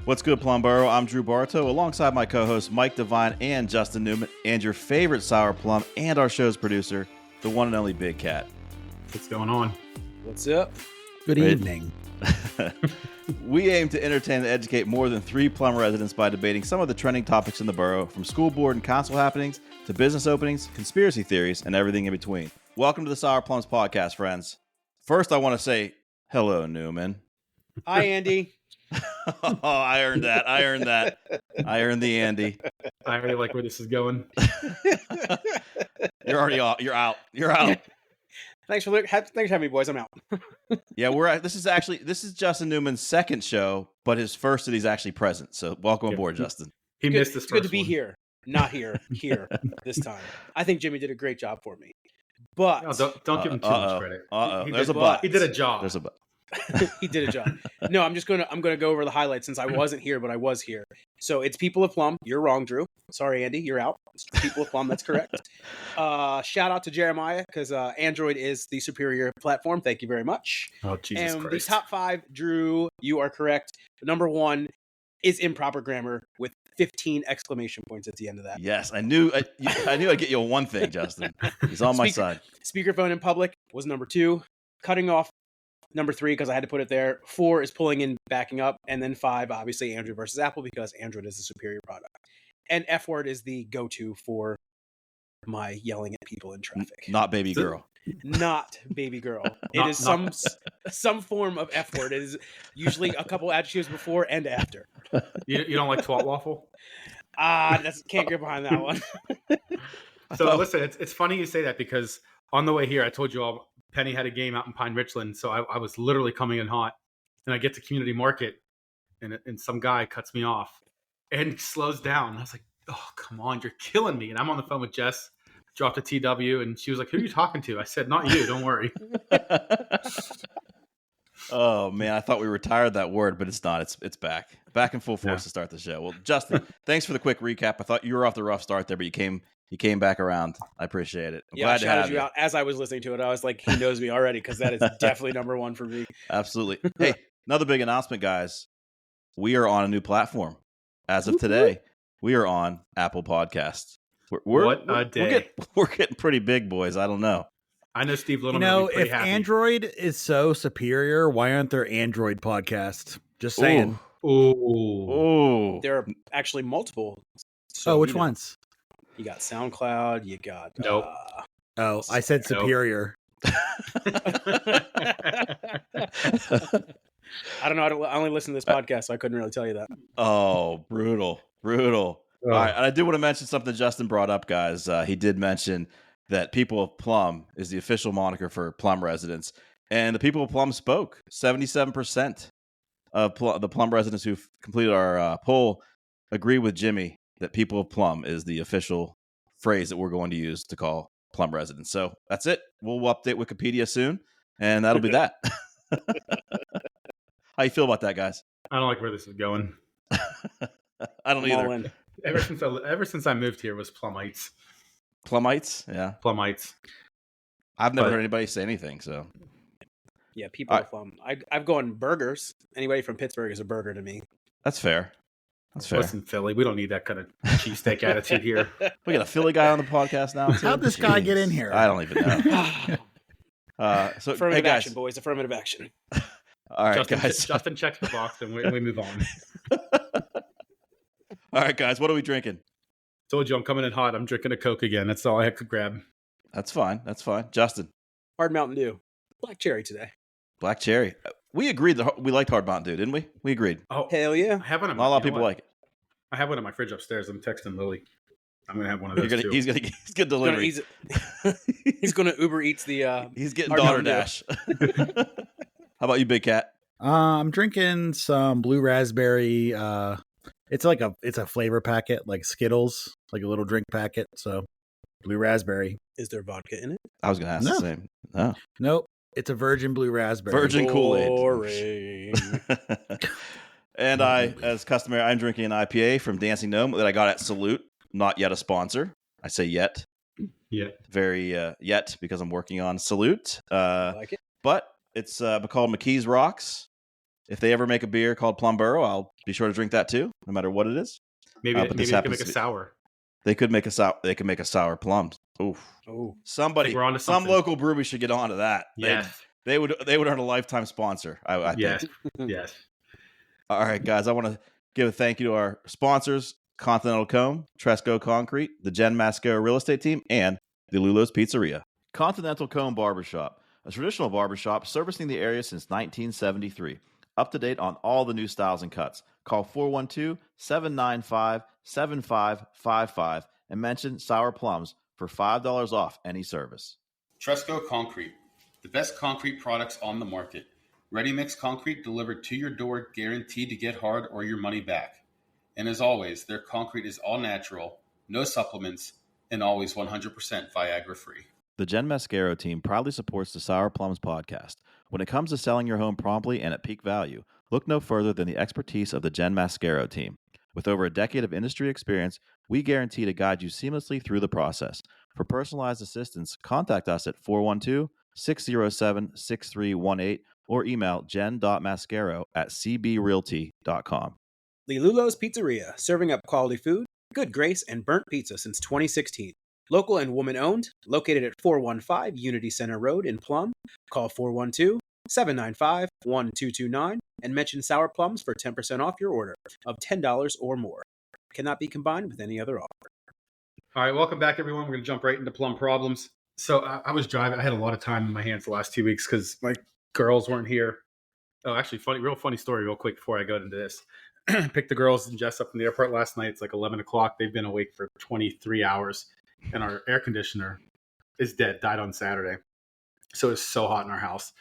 What's good, Plumboro? I'm Drew Bartow, alongside my co-hosts Mike Devine and Justin Newman, and your favorite sour plum, and our show's producer, the one and only Big Cat. What's going on? What's up? Good evening. We aim to entertain and educate more than 3 Plum residents by debating some of the trending topics in the borough, from school board and council happenings to business openings, conspiracy theories, and everything in between. Welcome to the Sour Plums podcast, friends. First, I want to say hello, Newman. Hi, Andy. Oh, I earned that. I earned the Andy. I already like where this is going. You're already out. You're out. Thanks for having me, boys. I'm out. Yeah, this is Justin Newman's second show, but his first that he's actually present. So welcome aboard, Justin. He missed this. It's good to be here, not here this time. I think Jimmy did a great job for me, but no, don't give him too much credit. There's a but. He did a job. There's a but. He did a job. No, I'm gonna go over the highlights since I wasn't here, but I was here. So it's People of Plum. You're wrong, Drew. Sorry, Andy. You're out. It's People of Plum. That's correct. Shout out to Jeremiah because Android is the superior platform. Thank you very much. Oh, Jesus and Christ. The top 5, Drew, you are correct. Number 1 is improper grammar with 15 exclamation points at the end of that. Yes, I knew I'd get you on one thing, Justin. He's on my side. Speakerphone in public was number 2. Cutting off, number 3, because I had to put it there. 4 is pulling in, backing up. And then 5, obviously, Android versus Apple, because Android is the superior product. And F word is the go-to for my yelling at people in traffic. Not baby girl. Not baby girl. It is some form of F word. It is usually a couple adjectives before and after. You don't like twat waffle? Can't get behind that one. So listen, it's funny you say that because on the way here, I told you all Penny had a game out in Pine Richland, so I was literally coming in hot, and I get to Community Market, and some guy cuts me off and slows down. I was like, "Oh, come on, you're killing me!" And I'm on the phone with Jess, dropped a TW, and she was like, "Who are you talking to?" I said, "Not you, don't worry." Oh man, I thought we retired that word, but it's not. It's back in full force to start the show. Well, Justin, thanks for the quick recap. I thought you were off the rough start there, but you came back around. I appreciate it. I shouted you out as I was listening to it. I was like, he knows me already because that is definitely number 1 for me. Absolutely. Hey, another big announcement, guys. We are on a new platform. As of today, we are on Apple Podcasts. What a day. We're getting pretty big, boys. I don't know. I know Steve Littleman would be pretty if happy. Android is so superior, why aren't there Android podcasts? Just saying. Ooh. There are actually multiple. So, which ones? You got SoundCloud. You got. Nope. I said superior. I don't know. I only listen to this podcast, so I couldn't really tell you that. Oh, brutal. All right, and I do want to mention something Justin brought up, guys. He did mention that People of Plum is the official moniker for Plum residents. And the People of Plum spoke. 77% of the Plum residents who've completed our poll agree with Jimmy that People of Plum is the official phrase that we're going to use to call Plum residents. So that's it. We'll update Wikipedia soon, and that'll be that. How you feel about that, guys? I don't like where this is going. I don't either. Ever since I moved here was Plumites. Plumites? Yeah. Plumites. I've never heard anybody say anything, so. Yeah, People of Plum. I've gone burgers. Anybody from Pittsburgh is a burger to me. That's fair. Listen, Philly, we don't need that kind of cheesesteak attitude here. We got a Philly guy on the podcast now. How'd this guy get in here? I don't even know. So affirmative action, boys. Affirmative action. All right, guys. Justin checks the box, and we move on. All right, guys. What are we drinking? Told you I'm coming in hot. I'm drinking a Coke again. That's all I could grab. That's fine. Justin. Hard Mountain Dew. Black cherry today. Black cherry. We agreed that we liked Hard Mountain Dew, didn't we? We agreed. Oh, hell yeah. I have one. Not a lot of people like it. I have one in my fridge upstairs. I'm texting Lily. I'm going to have one of those too. He's getting delivery. He's going to Uber Eats the... he's getting Daughter Dash. How about you, Big Cat? I'm drinking some blue raspberry. It's a flavor packet, like Skittles, like a little drink packet. So blue raspberry. Is there vodka in it? I was going to ask the same. No. Nope. It's a virgin blue raspberry. Virgin Kool-Aid. And as customary, I'm drinking an IPA from Dancing Gnome that I got at Salute. Not yet a sponsor. I say yet. Yeah. Very yet because I'm working on Salute. I like it. But it's called McKee's Rocks. if they ever make a beer called Plum Burrow, I'll be sure to drink that too, no matter what it is. Maybe they can make a sour. They could make a sour. They could make a sour plums. Oof. Oh, Some local brewery should get onto that. Yes. They would earn a lifetime sponsor. I yes. think. Yes. All right, guys. I want to give a thank you to our sponsors: Continental Comb, Tresco Concrete, the Jen Mascaro Real Estate Team, and the Lulo's Pizzeria. Continental Comb Barbershop, a traditional barbershop servicing the area since 1973. Up to date on all the new styles and cuts. Call 412-795-7555 and mention Sour Plums for $5 off any service. Tresco Concrete, the best concrete products on the market. Ready-mix concrete delivered to your door, guaranteed to get hard or your money back. And as always, their concrete is all natural, no supplements, and always 100% Viagra-free. The Jen Mascaro team proudly supports the Sour Plums podcast. When it comes to selling your home promptly and at peak value, look no further than the expertise of the Jen Mascaro team. With over a decade of industry experience, we guarantee to guide you seamlessly through the process. For personalized assistance, contact us at 412-607-6318 or email jen.mascaro@cbrealty.com. The Lulo's Pizzeria, serving up quality food, good grace, and burnt pizza since 2016. Local and woman-owned, located at 415 Unity Center Road in Plum. Call 412-795-1229 and mention Sour Plums for 10% off your order of $10 or more. Cannot be combined with any other offer. All right, welcome back, everyone. We're going to jump right into Plum Problems. So I was driving. I had a lot of time in my hands the last 2 weeks because my girls weren't here. Oh, actually, real funny story real quick before I go into this. Picked the girls and Jess up from the airport last night. It's like 11 o'clock. They've been awake for 23 hours. And our air conditioner is died on Saturday. So it's so hot in our house.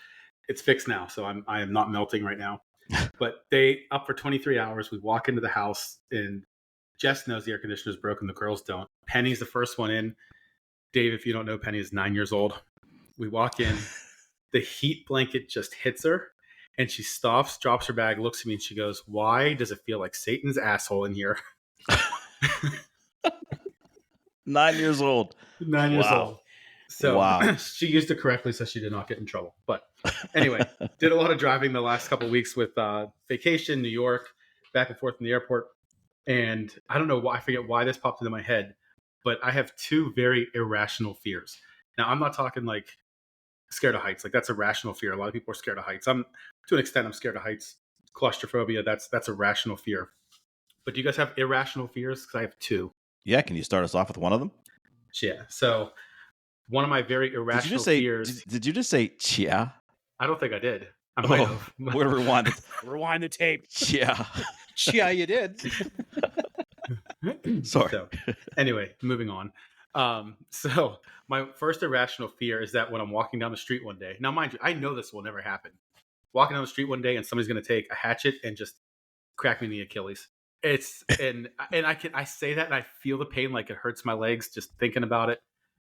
It's fixed now, so I am not melting right now. But they up for 23 hours. We walk into the house, and Jess knows the air conditioner is broken. The girls don't. Penny's the first one in. Dave, if you don't know, Penny is 9 years old. We walk in. The heat blanket just hits her, and she stops, drops her bag, looks at me, and she goes, "Why does it feel like Satan's asshole in here?" 9 years old. 9 years old. So wow. She used it correctly, so she did not get in trouble. But anyway, did a lot of driving the last couple of weeks with vacation, New York, back and forth from the airport. And I don't know why, I forget why this popped into my head, but I have two very irrational fears. Now, I'm not talking like scared of heights. Like, that's a rational fear. A lot of people are scared of heights. To an extent, I'm scared of heights. Claustrophobia, that's a rational fear. But do you guys have irrational fears? Because I have two. Yeah, can you start us off with one of them? Yeah. So one of my very irrational fears. Did you just say chia? I don't think I did. I might have. We're rewind. Rewind the tape. Chia. Chia, you did. Sorry. So, anyway, moving on. So my first irrational fear is that when I'm walking down the street one day, now mind you, I know this will never happen. Walking down the street one day and somebody's going to take a hatchet and just crack me in the Achilles. And I say that and I feel the pain, like it hurts my legs just thinking about it,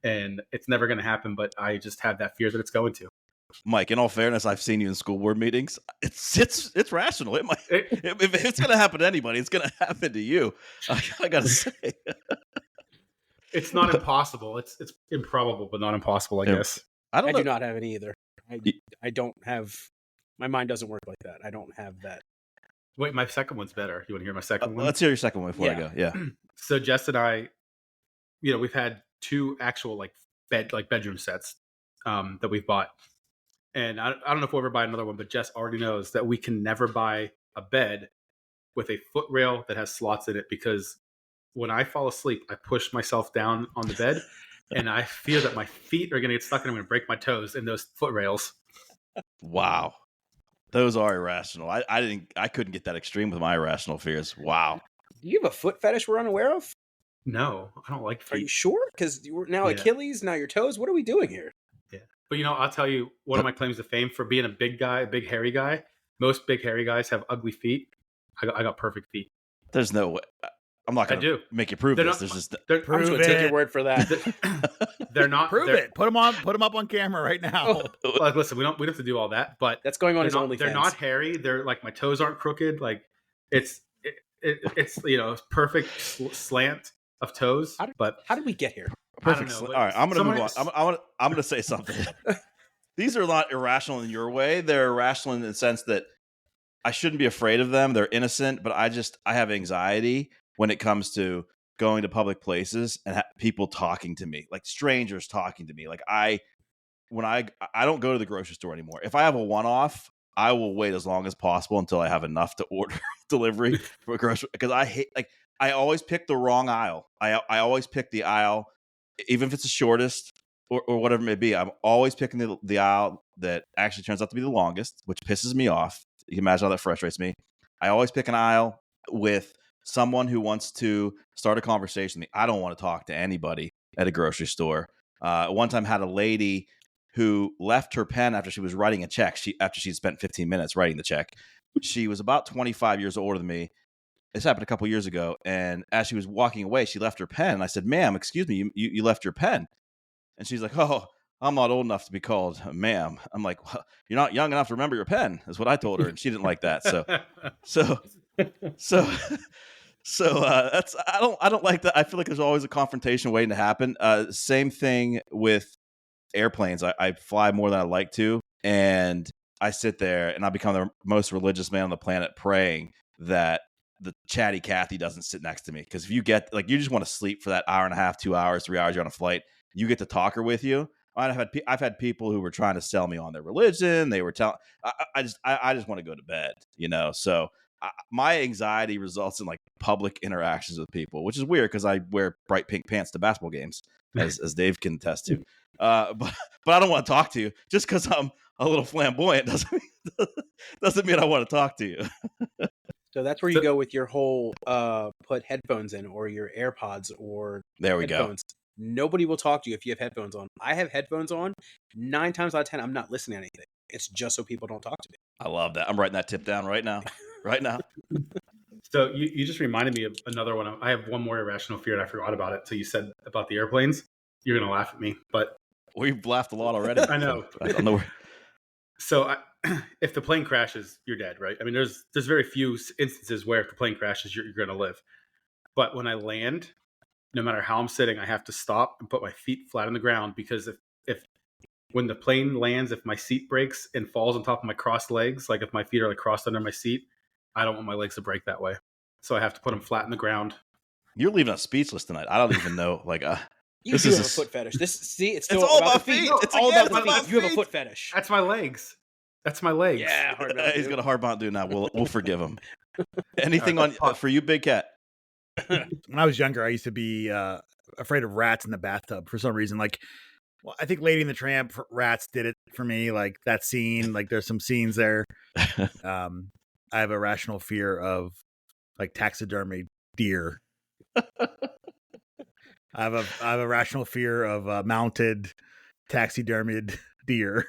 and it's never going to happen. But I just have that fear that it's going to. Mike, in all fairness, I've seen you in school board meetings. It's rational. If it's going to happen to anybody, it's going to happen to you. I got to say, it's not impossible. It's improbable, but not impossible. I guess. I do not have any either. I don't have. My mind doesn't work like that. I don't have that. Wait, my second one's better. You want to hear my second one? Let's hear your second one before I go. Yeah. So Jess and I, we've had two actual bedroom sets that we've bought. And I don't know if we'll ever buy another one, but Jess already knows that we can never buy a bed with a foot rail that has slots in it, because when I fall asleep, I push myself down on the bed and I feel that my feet are going to get stuck and I'm going to break my toes in those foot rails. Wow. Those are irrational. I couldn't get that extreme with my irrational fears. Wow. Do you have a foot fetish we're unaware of? No, I don't like feet. Are you sure? Because you're now Achilles, now your toes. What are we doing here? Yeah. But I'll tell you, one of my claims to fame for being a big guy, a big hairy guy, most big hairy guys have ugly feet. I got perfect feet. There's no way. I'm not going to make you prove this. I'm just going to take your word for that. They're not. Prove it. Put them up on camera right now. Like, listen, we don't have to do all that, but that's going on his OnlyFans. They're not hairy. They're like, my toes aren't crooked. Like, it's perfect slant of toes. How did we get here? Perfect. All right, I'm going to move on. I'm going to say something. These are not irrational in your way. They're irrational in the sense that I shouldn't be afraid of them. They're innocent, but I have anxiety when it comes to going to public places and people talking to me, like strangers talking to me. Like I don't go to the grocery store anymore. If I have a one-off, I will wait as long as possible until I have enough to order delivery for a grocery, because I always pick the wrong aisle. I always pick the aisle, even if it's the shortest or whatever it may be. I'm always picking the aisle that actually turns out to be the longest, which pisses me off. You can imagine how that frustrates me. I always pick an aisle with someone who wants to start a conversation with me. I don't want to talk to anybody at a grocery store. One time had a lady who left her pen after she was writing a check. After she'd spent 15 minutes writing the check. She was about 25 years older than me. This happened a couple years ago. And as she was walking away, she left her pen. And I said, "Ma'am, excuse me, you left your pen." And she's like, "Oh, I'm not old enough to be called ma'am." I'm like, "Well, you're not young enough to remember your pen," is what I told her. And she didn't like that. So that's, I don't like that. I feel like there's always a confrontation waiting to happen. Same thing with airplanes. I fly more than I like to, and I sit there and I become the most religious man on the planet, praying that the chatty Cathy doesn't sit next to me. Because if you get you just want to sleep for that hour and a half, 2 hours, 3 hours you're on a flight, you get to talk her with you. I've had people who were trying to sell me on their religion. They were telling, I just want to go to bed, So my anxiety results in public interactions with people, which is weird because I wear bright pink pants to basketball games, as Dave can attest to. But I don't want to talk to you just because I'm a little flamboyant. Doesn't mean I want to talk to you. So that's where you go with your whole put headphones in, or your AirPods, or there we headphones. Go. Nobody will talk to you if you have headphones on. I have headphones on. 9 times out of 10, I'm not listening to anything. It's just so people don't talk to me. I love that. I'm writing that tip down right now. Right now. So you just reminded me of another one. I have one more irrational fear, and I forgot about it. So you said about the airplanes. You're going to laugh at me, but we've laughed a lot already. I know. So I don't know. So if the plane crashes, you're dead, right? I mean, there's very few instances where if the plane crashes, you're going to live. But when I land, no matter how I'm sitting, I have to stop and put my feet flat on the ground, because if when the plane lands, if my seat breaks and falls on top of my crossed legs, like if my feet are crossed under my seat, I don't want my legs to break that way. So I have to put them flat on the ground. You're leaving us speechless tonight. I don't even know. You do have a foot fetish. It's still all about the feet. No, it's all about the feet. You have a foot fetish. That's my legs. Yeah, he's got a hard Mountain Dew now. We'll forgive him. Anything for you, Big Cat? When I was younger, I used to be afraid of rats in the bathtub for some reason. I think Lady and the Tramp rats did it for me. That scene, there's some scenes there. I have a rational fear of taxidermied deer. I have a rational fear of mounted taxidermied deer.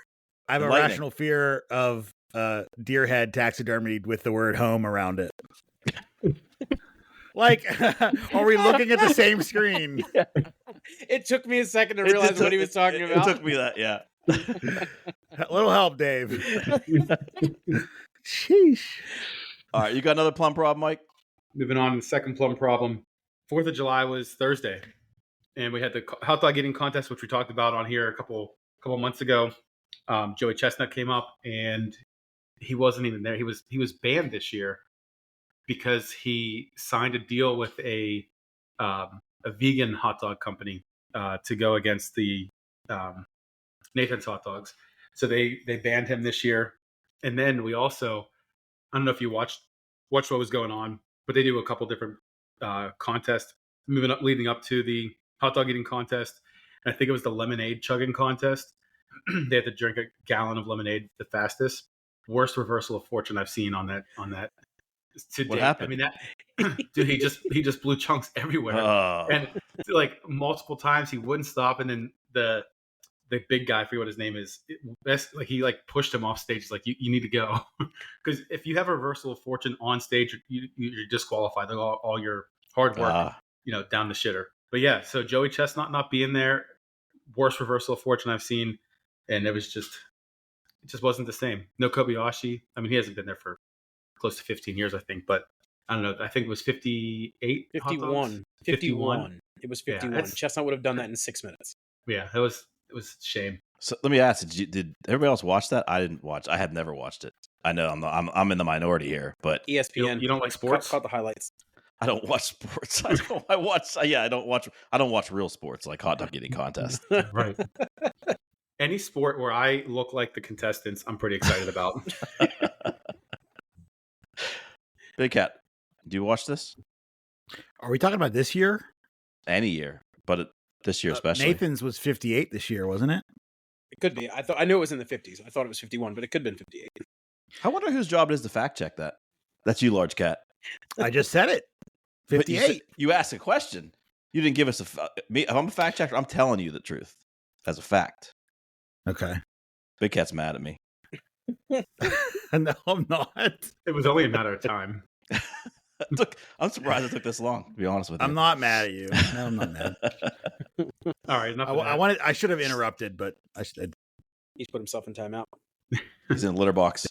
I have a rational fear of deer head taxidermied with the word home around it. Are we looking at the same screen? Yeah. It took me a second to realize what he was talking about. It took me that, yeah. A little help, Dave. Sheesh. All right, you got another plum problem, Mike? Moving on to the second plum problem. 4th of July was Thursday, and we had the hot dog eating contest, which we talked about on here a couple months ago. Joey Chestnut came up, and he wasn't even there. He was banned this year because he signed a deal with a vegan hot dog company to go against the Nathan's hot dogs. So they banned him this year. And then we also, I don't know if you watched what was going on, but they do a couple different contests leading up to the hot dog eating contest. And I think it was the lemonade chugging contest. They had to drink a gallon of lemonade the fastest. Worst reversal of fortune I've seen on that. What happened? I mean, that dude, he just blew chunks everywhere, and multiple times he wouldn't stop, and then the big guy, I forget what his name is, he pushed him off stage. He's like, you need to go, because if you have a reversal of fortune on stage, you're disqualified. All your hard work, down the shitter. But yeah, so Joey Chestnut not being there, worst reversal of fortune I've seen, and it just wasn't the same. No Kobayashi. I mean, he hasn't been there for close to 15 years, I think, but I don't know. I think it was 58. 51. 51. It was 51. Yeah, Chestnut would have done that in 6 minutes. Yeah, it was a shame. So let me ask, did everybody else watch that? I didn't watch. I had never watched it. I know I'm in the minority here, but ESPN. You don't like sports? Caught the highlights. I don't watch sports. I don't watch real sports like hot dog eating contest. Right. Any sport where I look like the contestants, I'm pretty excited about. Big Cat, do you watch this? Are we talking about this year? Any year, but this year especially. Nathan's was 58 this year, wasn't it? It could be. I knew it was in the 50s. I thought it was 51, but it could have been 58. I wonder whose job it is to fact check that. That's you, Large Cat. I just said it. 58. But you asked a question. You didn't give us if I'm a fact checker, I'm telling you the truth as a fact. Okay. Big Cat's mad at me. No, I'm not. It was only a matter of time. I'm surprised it took this long, to be honest with you. I'm not mad at you. No, I'm not mad. All right, enough. I should have interrupted, but I should. He's put himself in timeout. He's in a litter box.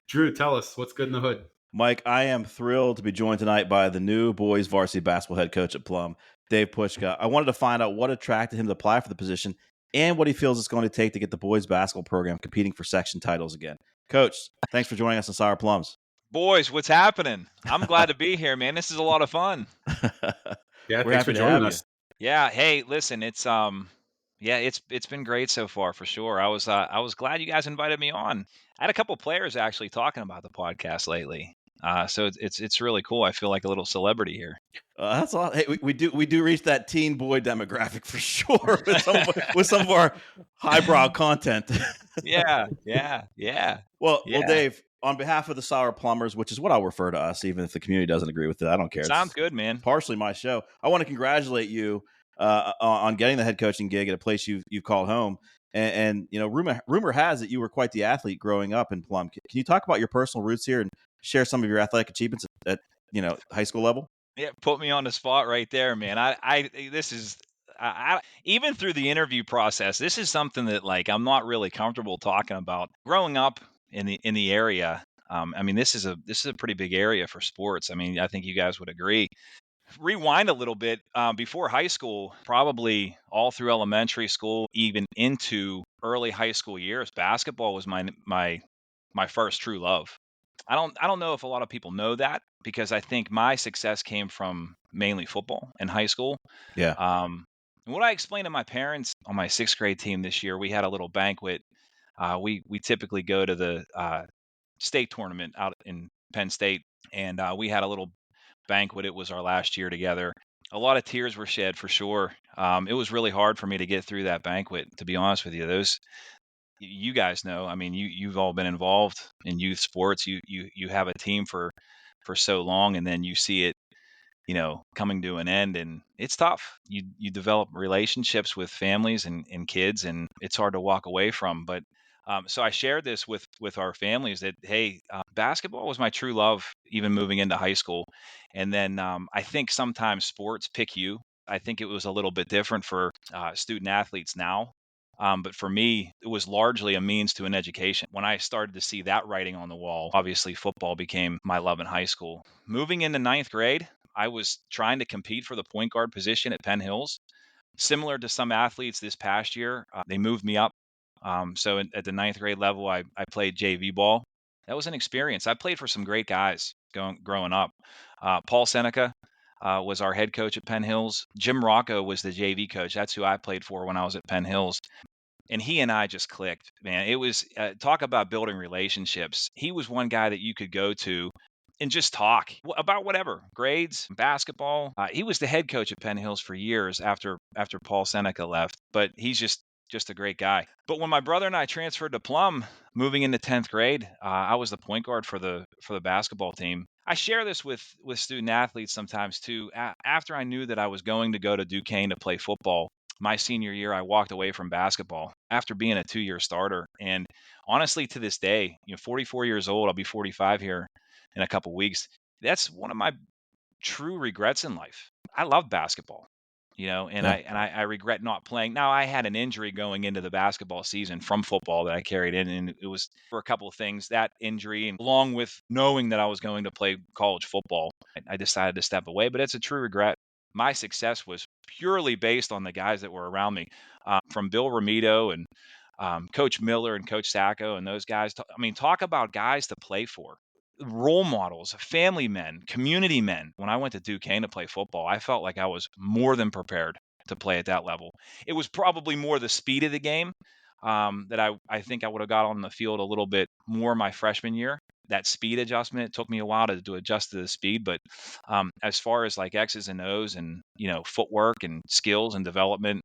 Drew, tell us what's good in the hood. Mike, I am thrilled to be joined tonight by the new boys varsity basketball head coach at Plum, Dave Pucka. I wanted to find out what attracted him to apply for the position and what he feels it's going to take to get the boys basketball program competing for section titles again. Coach, thanks for joining us on Sour Plums. Boys, what's happening? I'm glad to be here, man. This is a lot of fun. Yeah, We're thanks for happy to joining have us. Yeah, hey, listen, it's been great so far for sure. I was glad you guys invited me on. I had a couple players actually talking about the podcast lately. So it's really cool. I feel like a little celebrity here. That's all. Hey, we do reach that teen boy demographic for sure with some of our highbrow content. Yeah. Well, Yeah. Dave, on behalf of the Sour Plumbers, which is what I'll refer to us, even if the community doesn't agree with it, I don't care. Sounds good, man. Partially my show. I want to congratulate you on getting the head coaching gig at a place you've called home. And you know, rumor has it you were quite the athlete growing up in Plum. Can you talk about your personal roots here and share some of your athletic achievements at high school level? Yeah, put me on the spot right there, man. I even through the interview process, this is something that like I'm not really comfortable talking about. Growing up in the area, I mean, this is a pretty big area for sports. I mean, I think you guys would agree. Rewind a little bit, before high school, probably all through elementary school, even into early high school years, basketball was my first true love. I don't know if a lot of people know that because I think my success came from mainly football in high school. Yeah. And what I explained to my parents on my 6th grade team this year, we had a little banquet. We typically go to the state tournament out in Penn State, and we had a little banquet. It was our last year together. A lot of tears were shed for sure. It was really hard for me to get through that banquet, to be honest with you. You guys know, I mean, you've all been involved in youth sports. You have a team for so long, and then you see it, coming to an end, and it's tough. You develop relationships with families and kids, and it's hard to walk away from. But so I shared this with our families that, hey, basketball was my true love, even moving into high school. And then I think sometimes sports pick you. I think it was a little bit different for student athletes now. But for me, it was largely a means to an education. When I started to see that writing on the wall, obviously football became my love in high school. Moving into 9th grade, I was trying to compete for the point guard position at Penn Hills. Similar to some athletes this past year, they moved me up. So at the 9th grade level, I played JV ball. That was an experience. I played for some great guys growing up. Paul Seneca was our head coach at Penn Hills. Jim Rocco was the JV coach. That's who I played for when I was at Penn Hills. And he and I just clicked, man. It was talk about building relationships. He was one guy that you could go to and just talk about whatever, grades, basketball. He was the head coach at Penn Hills for years after Paul Seneca left, but he's just a great guy. But when my brother and I transferred to Plum, moving into 10th grade, I was the point guard for the basketball team. I share this with student athletes sometimes too. After I knew that I was going to go to Duquesne to play football, my senior year, I walked away from basketball after being a 2-year starter. And honestly, to this day, 44 years old, I'll be 45 here in a couple weeks. That's one of my true regrets in life. I love basketball, and Yeah. I regret not playing. Now, I had an injury going into the basketball season from football that I carried in, and it was for a couple of things. That injury, and along with knowing that I was going to play college football, I decided to step away. But it's a true regret. My success was purely based on the guys that were around me, from Bill Romito and Coach Miller and Coach Sacco and those guys. I mean, talk about guys to play for. Role models, family men, community men. When I went to Duquesne to play football, I felt like I was more than prepared to play at that level. It was probably more the speed of the game that I think I would have got on the field a little bit more my freshman year. That speed adjustment, it took me a while to adjust to the speed. But as far as like X's and O's and, footwork and skills and development,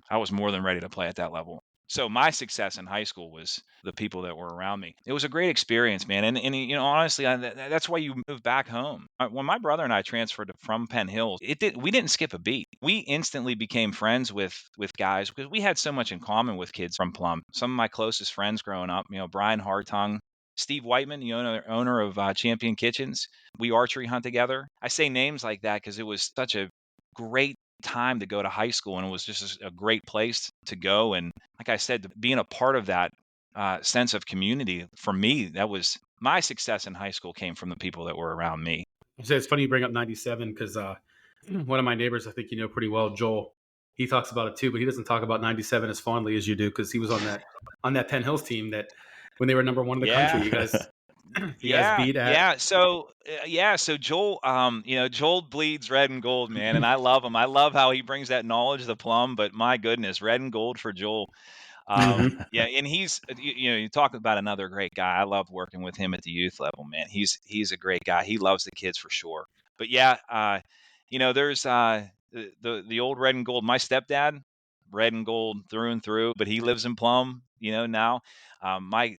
I was more than ready to play at that level. So my success in high school was the people that were around me. It was a great experience, man. And honestly, that's why you move back home. When my brother and I transferred from Penn Hills, we didn't skip a beat. We instantly became friends with guys because we had so much in common with kids from Plum. Some of my closest friends growing up, Brian Hartung, Steve Whiteman, the owner of Champion Kitchens. We archery hunt together. I say names like that because it was such a great time to go to high school, and it was just a great place to go. And like I said, being a part of that sense of community, for me, that was my success in high school came from the people that were around me. It's funny you bring up 97 because one of my neighbors, I think you know pretty well, Joel, he talks about it too, but he doesn't talk about 97 as fondly as you do because he was on that Penn Hills team that when they were number one in the country, you guys beat at. So Joel, Joel bleeds red and gold, man, and I love him. I love how he brings that knowledge to Plum, but my goodness, red and gold for Joel. And he's, you talk about another great guy. I love working with him at the youth level, man. He's a great guy. He loves the kids for sure. But there's the old red and gold. My stepdad, red and gold through and through, but he lives in Plum, now. My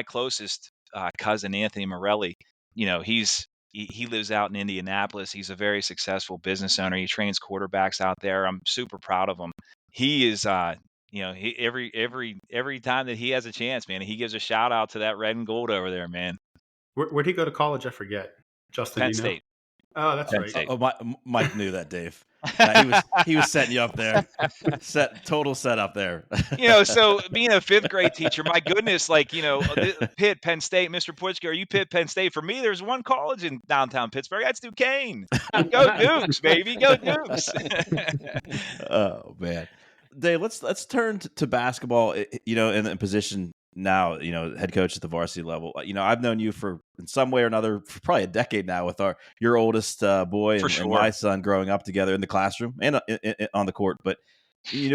closest cousin, Anthony Morelli, he lives out in Indianapolis. He's a very successful business owner. He trains quarterbacks out there. I'm super proud of him. He is, he every time that he has a chance, man, he gives a shout out to that red and gold over there, man. Where'd he go to college? I forget. Justin, Penn State. Oh, that's Penn right. State. Oh, Mike knew that, Dave. He was setting you up there. Total setup there. So being a fifth grade teacher, my goodness, Pitt, Penn State, Mr. Pucka, are you Pitt, Penn State? For me, there's one college in downtown Pittsburgh. That's Duquesne. Go Dukes, baby. Go Dukes. Oh, man. Dave, let's turn to basketball, in the position now, head coach at the varsity level. I've known you in some way or another for probably a decade now with your oldest boy and my son growing up together in the classroom and on the court. But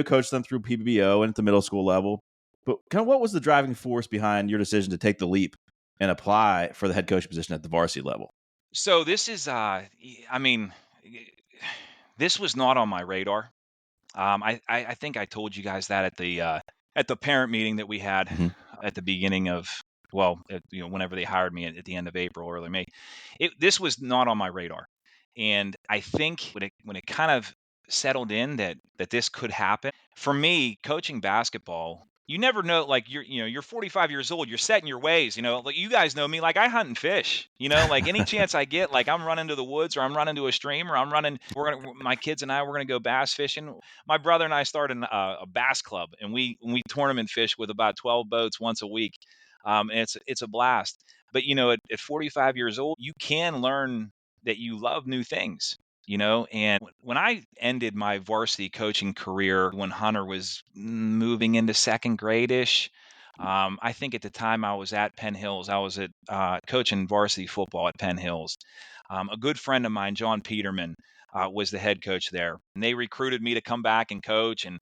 coached them through PBO and at the middle school level. But kind of what was the driving force behind your decision to take the leap and apply for the head coach position at the varsity level? So this is, this was not on my radar. I think I told you guys that at the parent meeting that we had at the beginning of, whenever they hired me at the end of April, early May. This was not on my radar, and I think when it kind of settled in that this could happen for me, coaching basketball. You never know, like you're 45 years old, you're set in your ways, like you guys know me, like I hunt and fish, like any chance I get, like I'm running to the woods or I'm running to a stream or my kids and we're going to go bass fishing. My brother and I started a bass club and we tournament fish with about 12 boats once a week. And it's a blast. But, at 45 years old, you can learn that you love new things. And when I ended my varsity coaching career, when Hunter was moving into second grade-ish, I think at the time I was at Penn Hills. I was at coaching varsity football at Penn Hills. A good friend of mine, John Peterman, was the head coach there. And they recruited me to come back and coach. And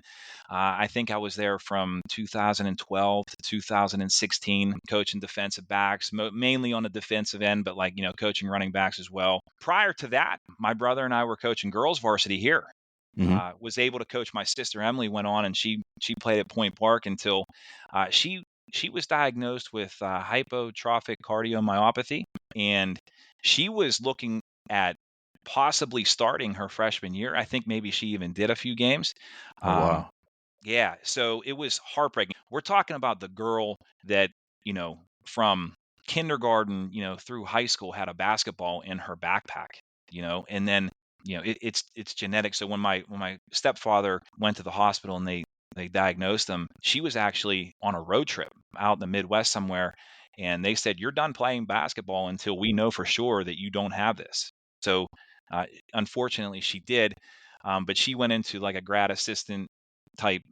I think I was there from 2012 to 2016, coaching defensive backs, mainly on the defensive end, but coaching running backs as well. Prior to that, my brother and I were coaching girls varsity here. Was able to coach. My sister Emily went on and she played at Point Park until she was diagnosed with hypertrophic cardiomyopathy, and she was looking at possibly starting her freshman year. I think maybe she even did a few games. Oh, wow. Yeah, so it was heartbreaking. We're talking about the girl that, from kindergarten, through high school had a basketball in her backpack, and then, it's genetic. So when my stepfather went to the hospital and they diagnosed him, she was actually on a road trip out in the Midwest somewhere. And they said, you're done playing basketball until we know for sure that you don't have this. So unfortunately she did. But she went into like a grad assistant type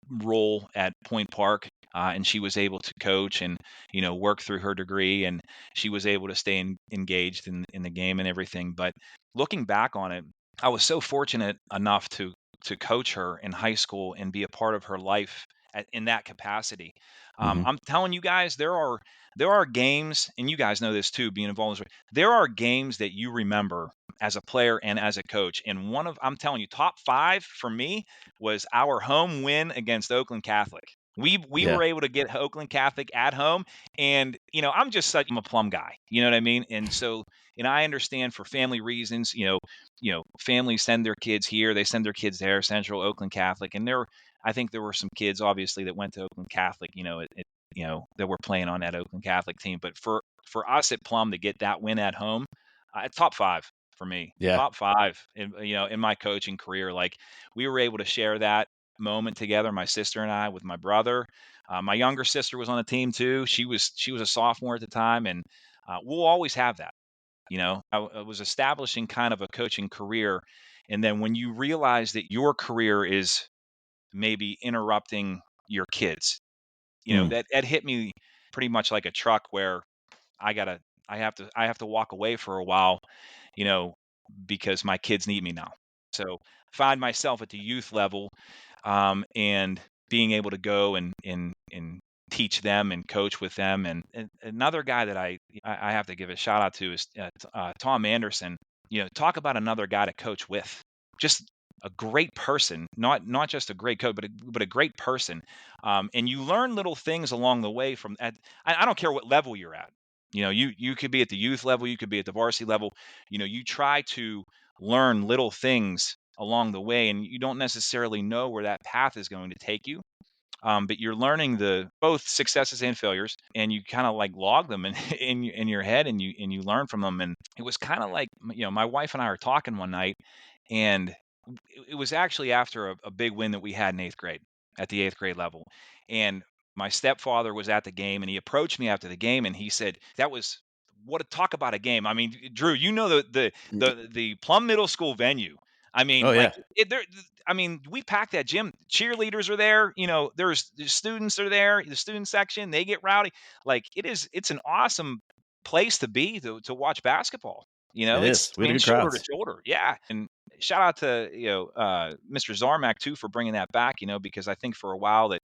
role at Point Park, and she was able to coach and work through her degree, and she was able to stay engaged in the game and everything. But looking back on it, I was so fortunate enough to coach her in high school and be a part of her life in that capacity. Mhm. I'm telling you guys, there are games, and you guys know this too, being involved in this. There are games that you remember as a player and as a coach. And I'm telling you, top 5 for me was our home win against Oakland Catholic. We Yeah. were able to get Oakland Catholic at home, and I'm a Plum guy, you know what I mean? And so, and I understand for family reasons, families send their kids here, they send their kids there, Central Oakland Catholic, and I think there were some kids obviously that went to Oakland Catholic, that were playing on that Oakland Catholic team. But for us at Plum to get that win at home, top 5 for me, Yeah. top 5 in my coaching career. Like, we were able to share that moment together, my sister and I, with my brother. My younger sister was on the team too. She was a sophomore at the time, and we'll always have that. I was establishing kind of a coaching career, and then when you realize that your career is maybe interrupting your kids, Mm. that hit me pretty much like a truck, where I gotta I have to walk away for a while, you know, because my kids need me now. So find myself at the youth level, and being able to go and teach them and coach with them. And another guy that I have to give a shout out to is Tom Anderson. Talk about another guy to coach with. Just a great person, not just a great coach, but a great person. And you learn little things along the way from. I don't care what level you're at. You could be at the youth level, you could be at the varsity level. You try to learn little things along the way, and you don't necessarily know where that path is going to take you. But you're learning the both successes and failures, and you kind of like log them in your head, and you learn from them. And it was kind of like, my wife and I were talking one night, and it was actually after a big win that we had in 8th grade, at the 8th grade level. And my stepfather was at the game, and he approached me after the game, and he said, "That was what a talk about a game." I mean, Drew, the Plum Middle School venue. I mean, Oh like, yeah. we packed that gym. Cheerleaders are there. The students are there. The student section, they get rowdy. Like, it's an awesome place to be to watch basketball. It It's is. We had a good shoulder to crowds. shoulder. Yeah. And shout out to Mr. Zarmak too for bringing that back. Because I think for a while that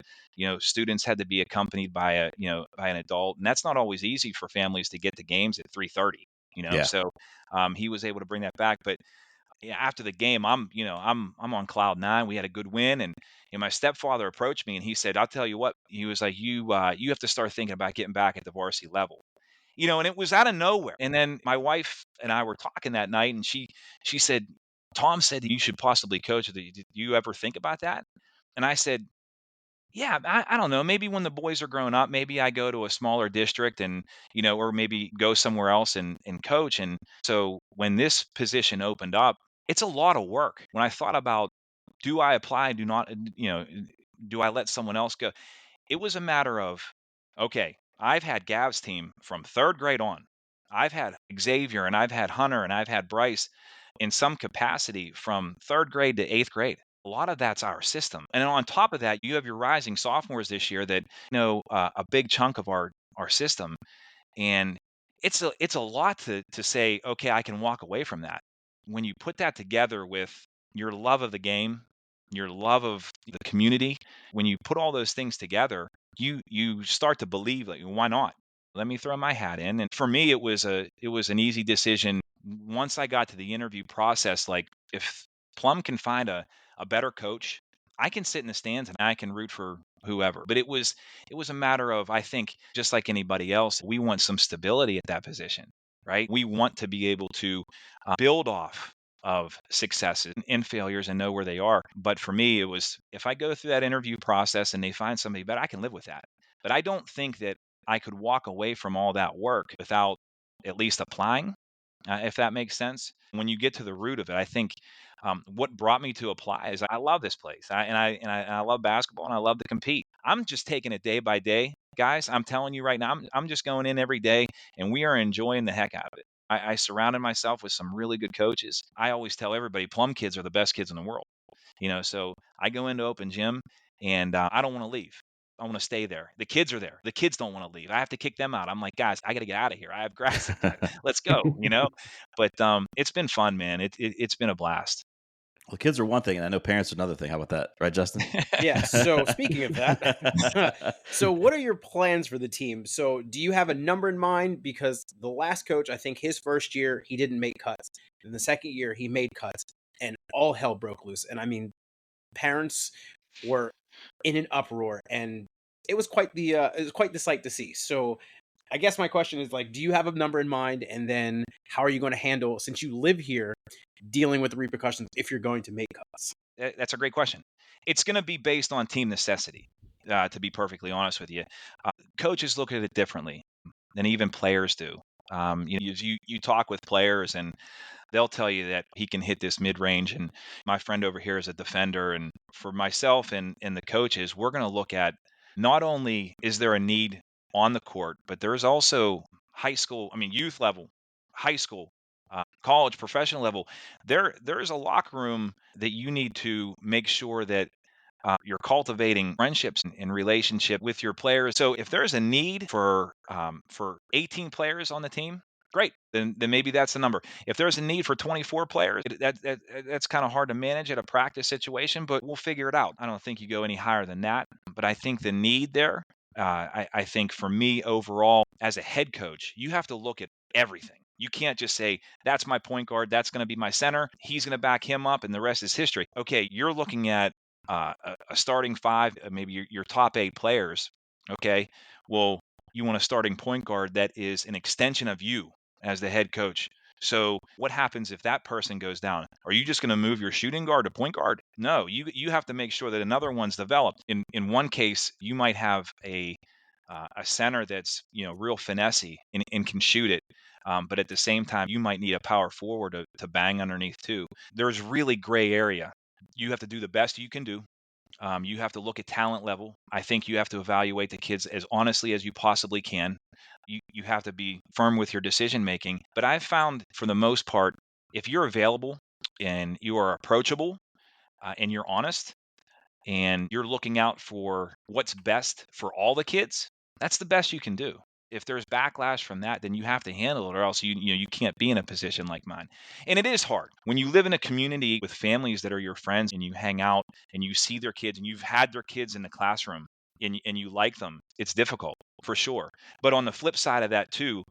students had to be accompanied by by an adult, and that's not always easy for families to get to games at 3:30. Yeah. So he was able to bring that back. But yeah, after the game, I'm on cloud 9. We had a good win, and my stepfather approached me and he said, "I'll tell you what." He was like, "You have to start thinking about getting back at the varsity level." And it was out of nowhere. And then my wife and I were talking that night, and she said, "Tom said that you should possibly coach. Did you ever think about that?" And I said, "Yeah, I don't know. Maybe when the boys are grown up, maybe I go to a smaller district, and or maybe go somewhere else and coach." And so when this position opened up, it's a lot of work. When I thought about, do I apply? Do not, do I let someone else go? It was a matter of, okay, I've had Gav's team from 3rd grade on. I've had Xavier, and I've had Hunter, and I've had Bryce in some capacity from 3rd grade to 8th grade. A lot of that's our system. And then on top of that, you have your rising sophomores this year that know a big chunk of our system. And it's a lot to say, okay, I can walk away from that. When you put that together with your love of the game, your love of the community, when you put all those things together, you start to believe, like, why not? Let me throw my hat in. And for me, it was an easy decision once I got to the interview process. Like, if Plum can find a better coach, I can sit in the stands and I can root for whoever. But it was a matter of, I think, just like anybody else, we want some stability at that position, right? We want to be able to build off of successes and failures and know where they are. But for me, it was, if I go through that interview process and they find somebody better, I can live with that. But I don't think that I could walk away from all that work without at least applying, if that makes sense. When you get to the root of it, I think what brought me to apply is I love this place, and I love basketball, and I love to compete. I'm just taking it day by day, guys. I'm telling you right now, I'm just going in every day, and we are enjoying the heck out of it. I surrounded myself with some really good coaches. I always tell everybody, Plum kids are the best kids in the world. So I go into open gym, and I don't want to leave. I want to stay there. The kids are there. The kids don't want to leave. I have to kick them out. I'm like, guys, I got to get out of here. I have grass to cut. Let's go. But it's been fun, man. It's been a blast. Well, kids are one thing, and I know parents are another thing. How about that, right, Justin? Yeah. So speaking of that, so what are your plans for the team? So do you have a number in mind? Because the last coach, I think his first year, he didn't make cuts. In the second year, he made cuts, and all hell broke loose. And I mean, parents were in an uproar, and it was quite the sight to see. So I guess my question is, like, do you have a number in mind? And then how are you going to handle, since you live here, dealing with the repercussions if you're going to make cuts? That's a great question. It's going to be based on team necessity, to be perfectly honest with you. Coaches look at it differently than even players do. You talk with players, and they'll tell you that he can hit this mid-range. And my friend over here is a defender. And for myself and the coaches, we're going to look at not only is there a need on the court, but there's also youth level, high school, college, professional level. There is a locker room that you need to make sure that you're cultivating friendships and relationship with your players. So if there's a need for 18 players on the team, great. Then maybe that's the number. If there's a need for 24 players, that's kind of hard to manage at a practice situation, but we'll figure it out. I don't think you go any higher than that, but I think the need there. I think for me overall, as a head coach, you have to look at everything. You can't just say, that's my point guard, that's going to be my center, he's going to back him up, and the rest is history. Okay, you're looking at a starting five, maybe your top 8 players. Okay, well, you want a starting point guard that is an extension of you as the head coach. So what happens if that person goes down? Are you just going to move your shooting guard to point guard? No, you have to make sure that another one's developed. In one case, you might have a center that's real finessey and can shoot it. But at the same time, you might need a power forward to bang underneath too. There's really gray area. You have to do the best you can do. You have to look at talent level. I think you have to evaluate the kids as honestly as you possibly can. You have to be firm with your decision making. But I've found, for the most part, if you're available and you are approachable and you're honest and you're looking out for what's best for all the kids, that's the best you can do. If there's backlash from that, then you have to handle it, or else you can't be in a position like mine. And it is hard when you live in a community with families that are your friends, and you hang out and you see their kids, and you've had their kids in the classroom, and you like them. It's difficult for sure. But on the flip side of that too,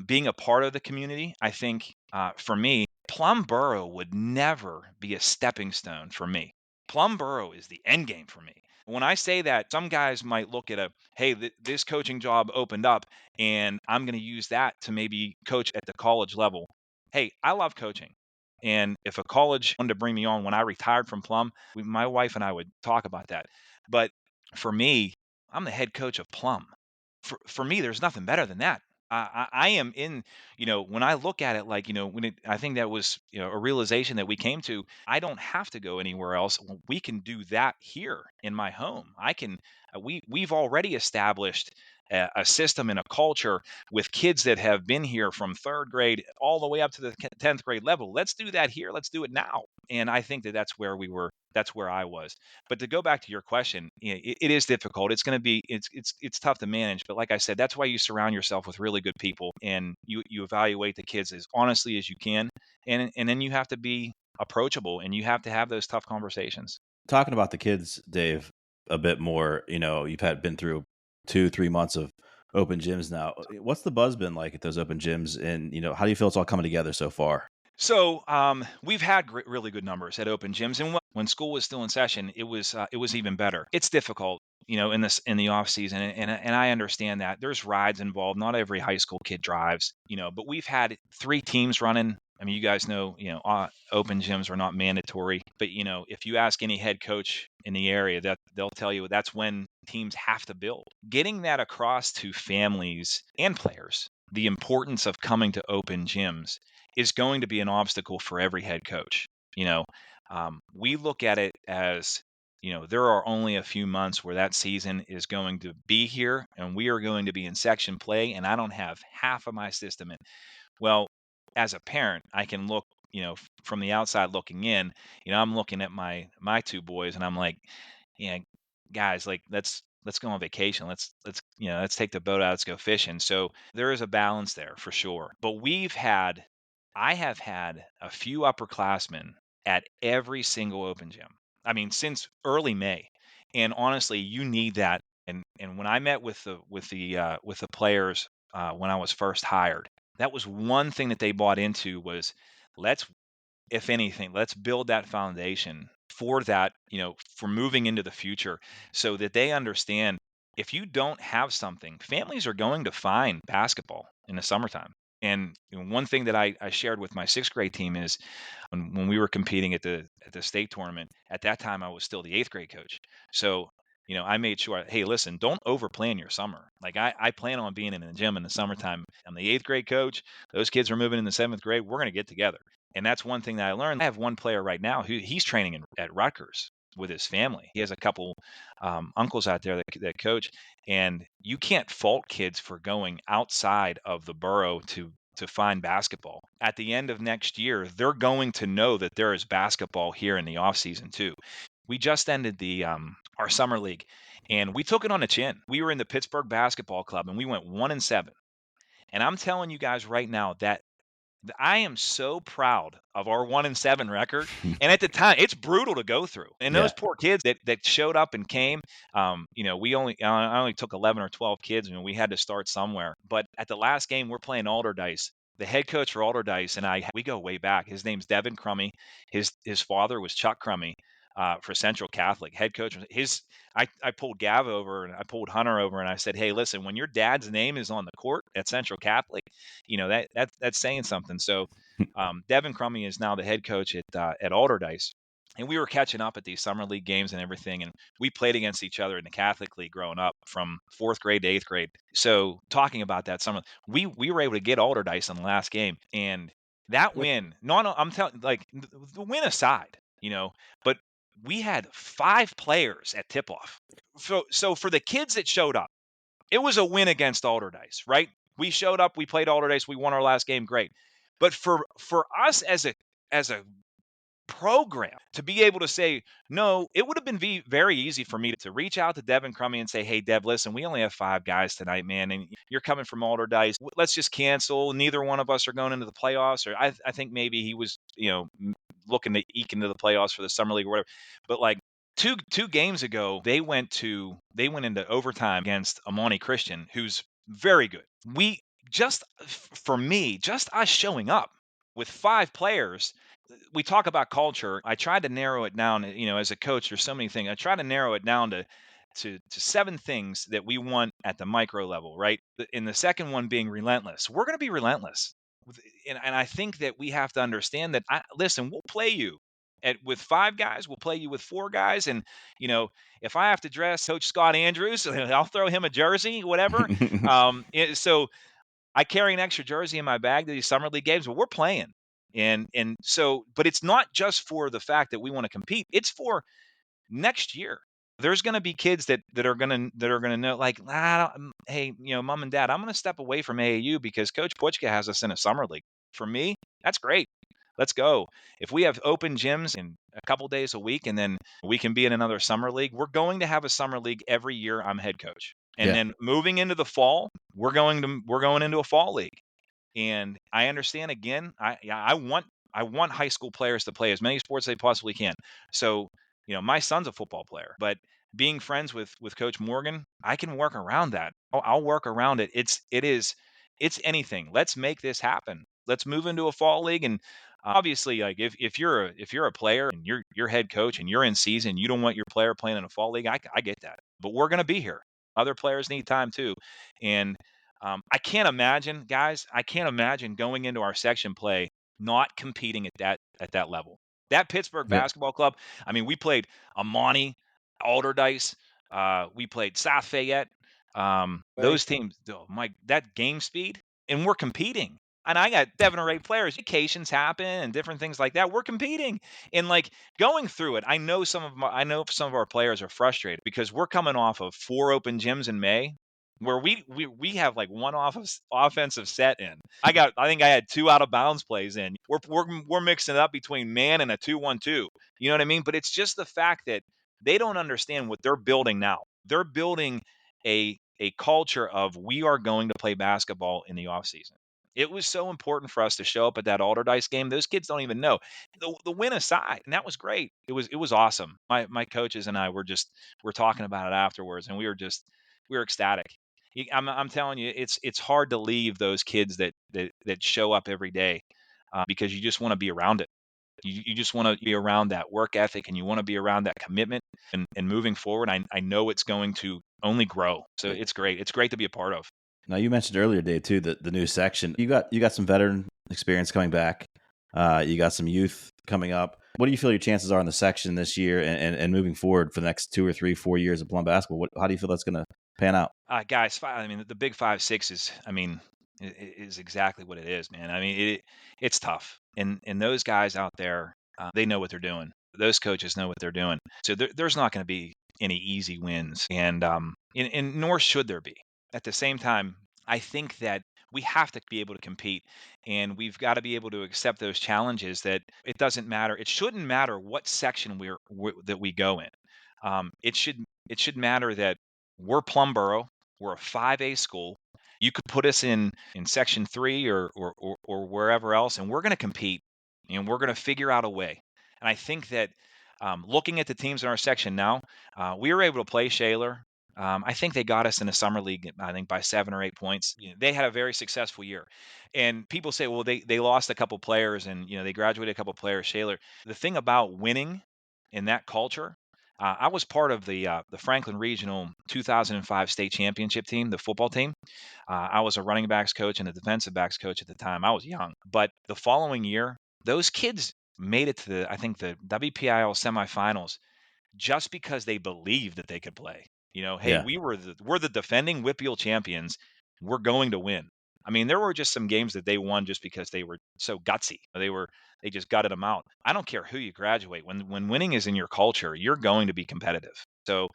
being a part of the community, I think for me, Plum Borough would never be a stepping stone for me. Plum Borough is the end game for me. When I say that, some guys might look at hey, this coaching job opened up, and I'm going to use that to maybe coach at the college level. Hey, I love coaching. And if a college wanted to bring me on when I retired from Plum, my wife and I would talk about that. But for me, I'm the head coach of Plum. For me, there's nothing better than that. I am in, when I look at it, like, I think that was, a realization that we came to. I don't have to go anywhere else. We can do that here in my home. We've already established a system and a culture with kids that have been here from 3rd grade all the way up to the 10th grade level. Let's do that here. Let's do it now. And I think that's where we were. That's where I was. But to go back to your question, it is difficult. It's going to be, it's tough to manage. But like I said, that's why you surround yourself with really good people, and you evaluate the kids as honestly as you can. And then you have to be approachable, and you have to have those tough conversations. Talking about the kids, Dave, a bit more, you've been through 2-3 months of open gyms now. What's the buzz been like at those open gyms? And, how do you feel it's all coming together so far? So we've had really good numbers at open gyms, and when school was still in session, it was even better. It's difficult, in the off season, and I understand that there's rides involved. Not every high school kid drives, but we've had 3 teams running. I mean, you guys know, open gyms are not mandatory, but if you ask any head coach in the area, that they'll tell you that's when teams have to build. Getting that across to families and players, the importance of coming to open gyms, is going to be an obstacle for every head coach. We look at it as, there are only a few months where that season is going to be here, and we are going to be in section play, and I don't have half of my system in. Well, as a parent, I can look, from the outside looking in, I'm looking at my 2 boys, and I'm like, yeah, guys, like let's go on vacation. Let's let's take the boat out. Let's go fishing. So there is a balance there for sure. But I have had a few upperclassmen at every single open gym. I mean, since early May. And honestly, you need that. And when I met with the players when I was first hired, that was one thing that they bought into was let's, if anything, let's build that foundation for that, for moving into the future so that they understand if you don't have something, families are going to find basketball in the summertime. And one thing that I shared with my sixth grade team is when we were competing at the state tournament, at that time I was still the eighth grade coach. So, I made sure, hey, listen, don't overplan your summer. Like I plan on being in the gym in the summertime. I'm the eighth grade coach. Those kids are moving in the seventh grade. We're going to get together. And that's one thing that I learned. I have one player right now who he's training at Rutgers with his family. He has a couple uncles out there that coach, and you can't fault kids for going outside of the borough to find basketball. At the end of next year, they're going to know that there is basketball here in the off season too. We just ended the our summer league, and we took it on the chin. We were in the Pittsburgh Basketball Club, and we went 1-7. And I'm telling you guys right now that I am so proud of our 1-7 record. And at the time, it's brutal to go through. And those poor kids that showed up and came, I only took 11 or 12 kids, and we had to start somewhere. But at the last game, we're playing Alderdice. The head coach for Alderdice and we go way back. His name's Devin Crummy. His father was Chuck Crummy for Central Catholic. Head coach. I pulled Gav over and I pulled Hunter over and I said, hey, listen, when your dad's name is on the court at Central Catholic, that's saying something. So Devin Crummy is now the head coach at Alderdice. And we were catching up at these summer league games and everything. And we played against each other in the Catholic League growing up from 4th grade to 8th grade. So talking about that summer, we were able to get Alderdice in the last game. And that win, I'm telling, like, the win aside, but we had 5 players at tip-off. So for the kids that showed up, it was a win against Alderdice, right? We showed up, we played Alderdice, we won our last game, great. But for us as a program to be able to say, no, it would have been very easy for me to reach out to Devin Crummy and say, hey, Dev, listen, we only have 5 guys tonight, man, and you're coming from Alderdice. Let's just cancel. Neither one of us are going into the playoffs. Or I think maybe he was, looking to eke into the playoffs for the summer league or whatever. But like two games ago, they went into overtime against Amani Christian, who's very good. For me, just us showing up with 5 players. We talk about culture. I tried to narrow it down, as a coach, there's so many things. I try to narrow it down to 7 things that we want at the micro level, right? And the second one being relentless. We're going to be relentless. And I think that we have to understand that, listen, we'll play you with 5 guys, we'll play you with 4 guys. And, if I have to dress Coach Scott Andrews, I'll throw him a jersey, whatever. So I carry an extra jersey in my bag to these summer league games, but we're playing. And so, but it's not just for the fact that we want to compete. It's for next year. There's going to be kids that are going to know, like, hey, mom and dad, I'm going to step away from AAU because Coach Pucka has us in a summer league. For me, that's great. Let's go. If we have open gyms in a couple days a week, and then we can be in another summer league, we're going to have a summer league every year. I'm head coach, and then moving into the fall, we're going into a fall league. And I understand, again, I want high school players to play as many sports as they possibly can. So, my son's a football player, but being friends with Coach Morgan, I can work around that. I'll work around it. It's anything. Let's make this happen. Let's move into a fall league. And obviously, like if you're a player and you're head coach and you're in season, you don't want your player playing in a fall league. I get that, but we're going to be here. Other players need time too. And I can't imagine, guys. I can't imagine going into our section play not competing at that level. That Pittsburgh Basketball Club. I mean, we played Amani, Alderdice. We played South Fayette. Those teams. Oh my, that game speed, and we're competing. And I got 7 or 8 players. Vacations happen and different things like that. We're competing and like going through it. I know some of our players are frustrated because we're coming off of 4 open gyms in May, where we have like one offensive set in. I think I had 2 out of bounds plays in. We're mixing it up between man and a 2-1-2. You know what I mean? But it's just the fact that They don't understand what they're building now. They're building a culture of we are going to play basketball in the off season. It was so important for us to show up at that Alderdice game. Those kids don't even know. The win aside, and that was great. It was awesome. My coaches and I were talking about it afterwards, and we were ecstatic. I'm telling you, it's hard to leave those kids that show up every day because you just want to be around it. You just want to be around that work ethic, and you want to be around that commitment and moving forward. I know it's going to only grow. So it's great. It's great to be a part of. Now, you mentioned earlier, Dave, too, the new section. You got some veteran experience coming back. You got some youth coming up. What do you feel your chances are in the section this year and moving forward for the next 2 or 3, 4 years of Plum basketball? How do you feel that's going to pan out? Guys, the big 5-6 is exactly what it is, man. It's tough. And those guys out there, they know what they're doing. Those coaches know what they're doing. So there's not going to be any easy wins, and nor should there be. At the same time, I think that we have to be able to compete, and we've got to be able to accept those challenges. That it doesn't matter. It shouldn't matter what section that we go in. It should matter that we're Plumboro. We're a 5A school. You could put us in section 3 or wherever else, and we're going to compete, and we're going to figure out a way. And I think that looking at the teams in our section now, we were able to play Shaler. I think they got us in the summer league, I think, by 7 or 8 points. They had a very successful year. And people say, well, they lost a couple players, and they graduated a couple players, Shaler. The thing about winning in that culture, I was part of the Franklin Regional 2005 state championship team, the football team. I was a running backs coach and a defensive backs coach at the time. I was young. But the following year, those kids made it to the WPIL semifinals just because they believed that they could play. Hey, Yeah. we're the defending Whitfield champions. We're going to win. There were just some games that they won just because they were so gutsy. They just gutted them out. I don't care who you graduate. When winning is in your culture, you're going to be competitive. So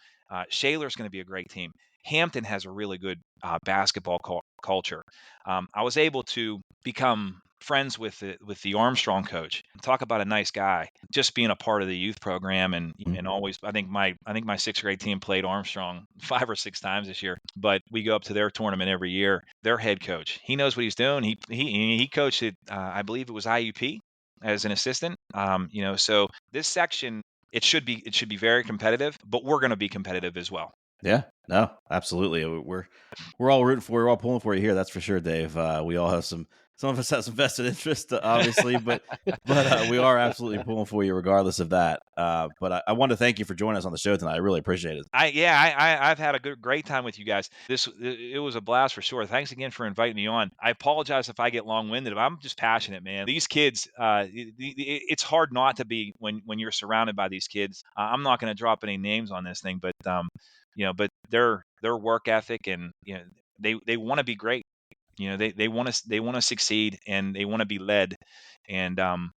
Shaler's going to be a great team. Hampton has a really good basketball culture. I was able to become friends with the Armstrong coach. Talk about a nice guy. Just being a part of the youth program and always. I think my 6th grade team played Armstrong 5 or 6 times this year. But we go up to their tournament every year. Their head coach, he knows what he's doing. He coached at I believe it was IUP as an assistant. So this section it should be very competitive, but we're going to be competitive as well. Yeah, no, absolutely. We're all rooting for you. We're all pulling for you here. That's for sure, Dave. We all have some of us have some vested interest, obviously, but we are absolutely pulling for you regardless of that. But I want to thank you for joining us on the show tonight. I really appreciate it. I've had a great time with you guys. It was a blast for sure. Thanks again for inviting me on. I apologize if I get long-winded, but I'm just passionate, man. These kids, it's hard not to be when you're surrounded by these kids. I'm not going to drop any names on this thing, but but their work ethic and they want to be great. They want to succeed and they want to be led, and and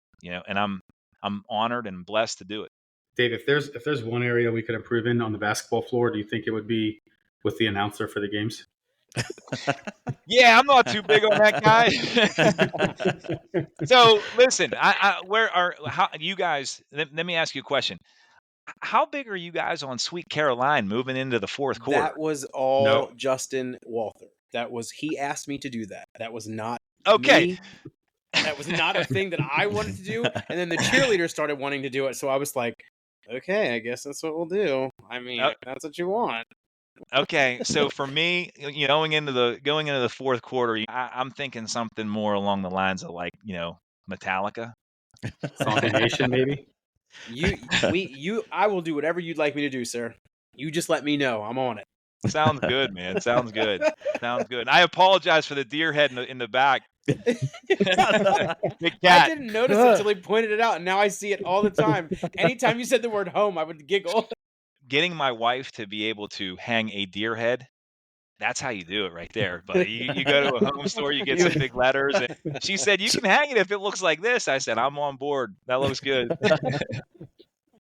I'm honored and blessed to do it. Dave, if there's one area we could improve in on the basketball floor, do you think it would be with the announcer for the games? Yeah, I'm not too big on that guy. So listen, how you guys? Let me ask you a question. How big are you guys on Sweet Caroline moving into the fourth quarter? That was all Justin Walther. He asked me to do that. That was not me. That was not a thing that I wanted to do. And then the cheerleaders started wanting to do it. So I was like, okay, I guess that's what we'll do. If that's what you want. Okay, so for me, going into the fourth quarter, I'm thinking something more along the lines of Metallica, Zombie Nation, maybe. I will do whatever you'd like me to do, sir. You just let me know. I'm on it. Sounds good, man. Sounds good. I apologize for the deer head in the back. I didn't notice it until he pointed it out, and now I see it all the time. Anytime you said the word home, I would giggle. Getting my wife to be able to hang a deer head, that's how you do it right there. But you go to a home store, you get some big letters. And she said, you can hang it if it looks like this. I said, I'm on board. That looks good.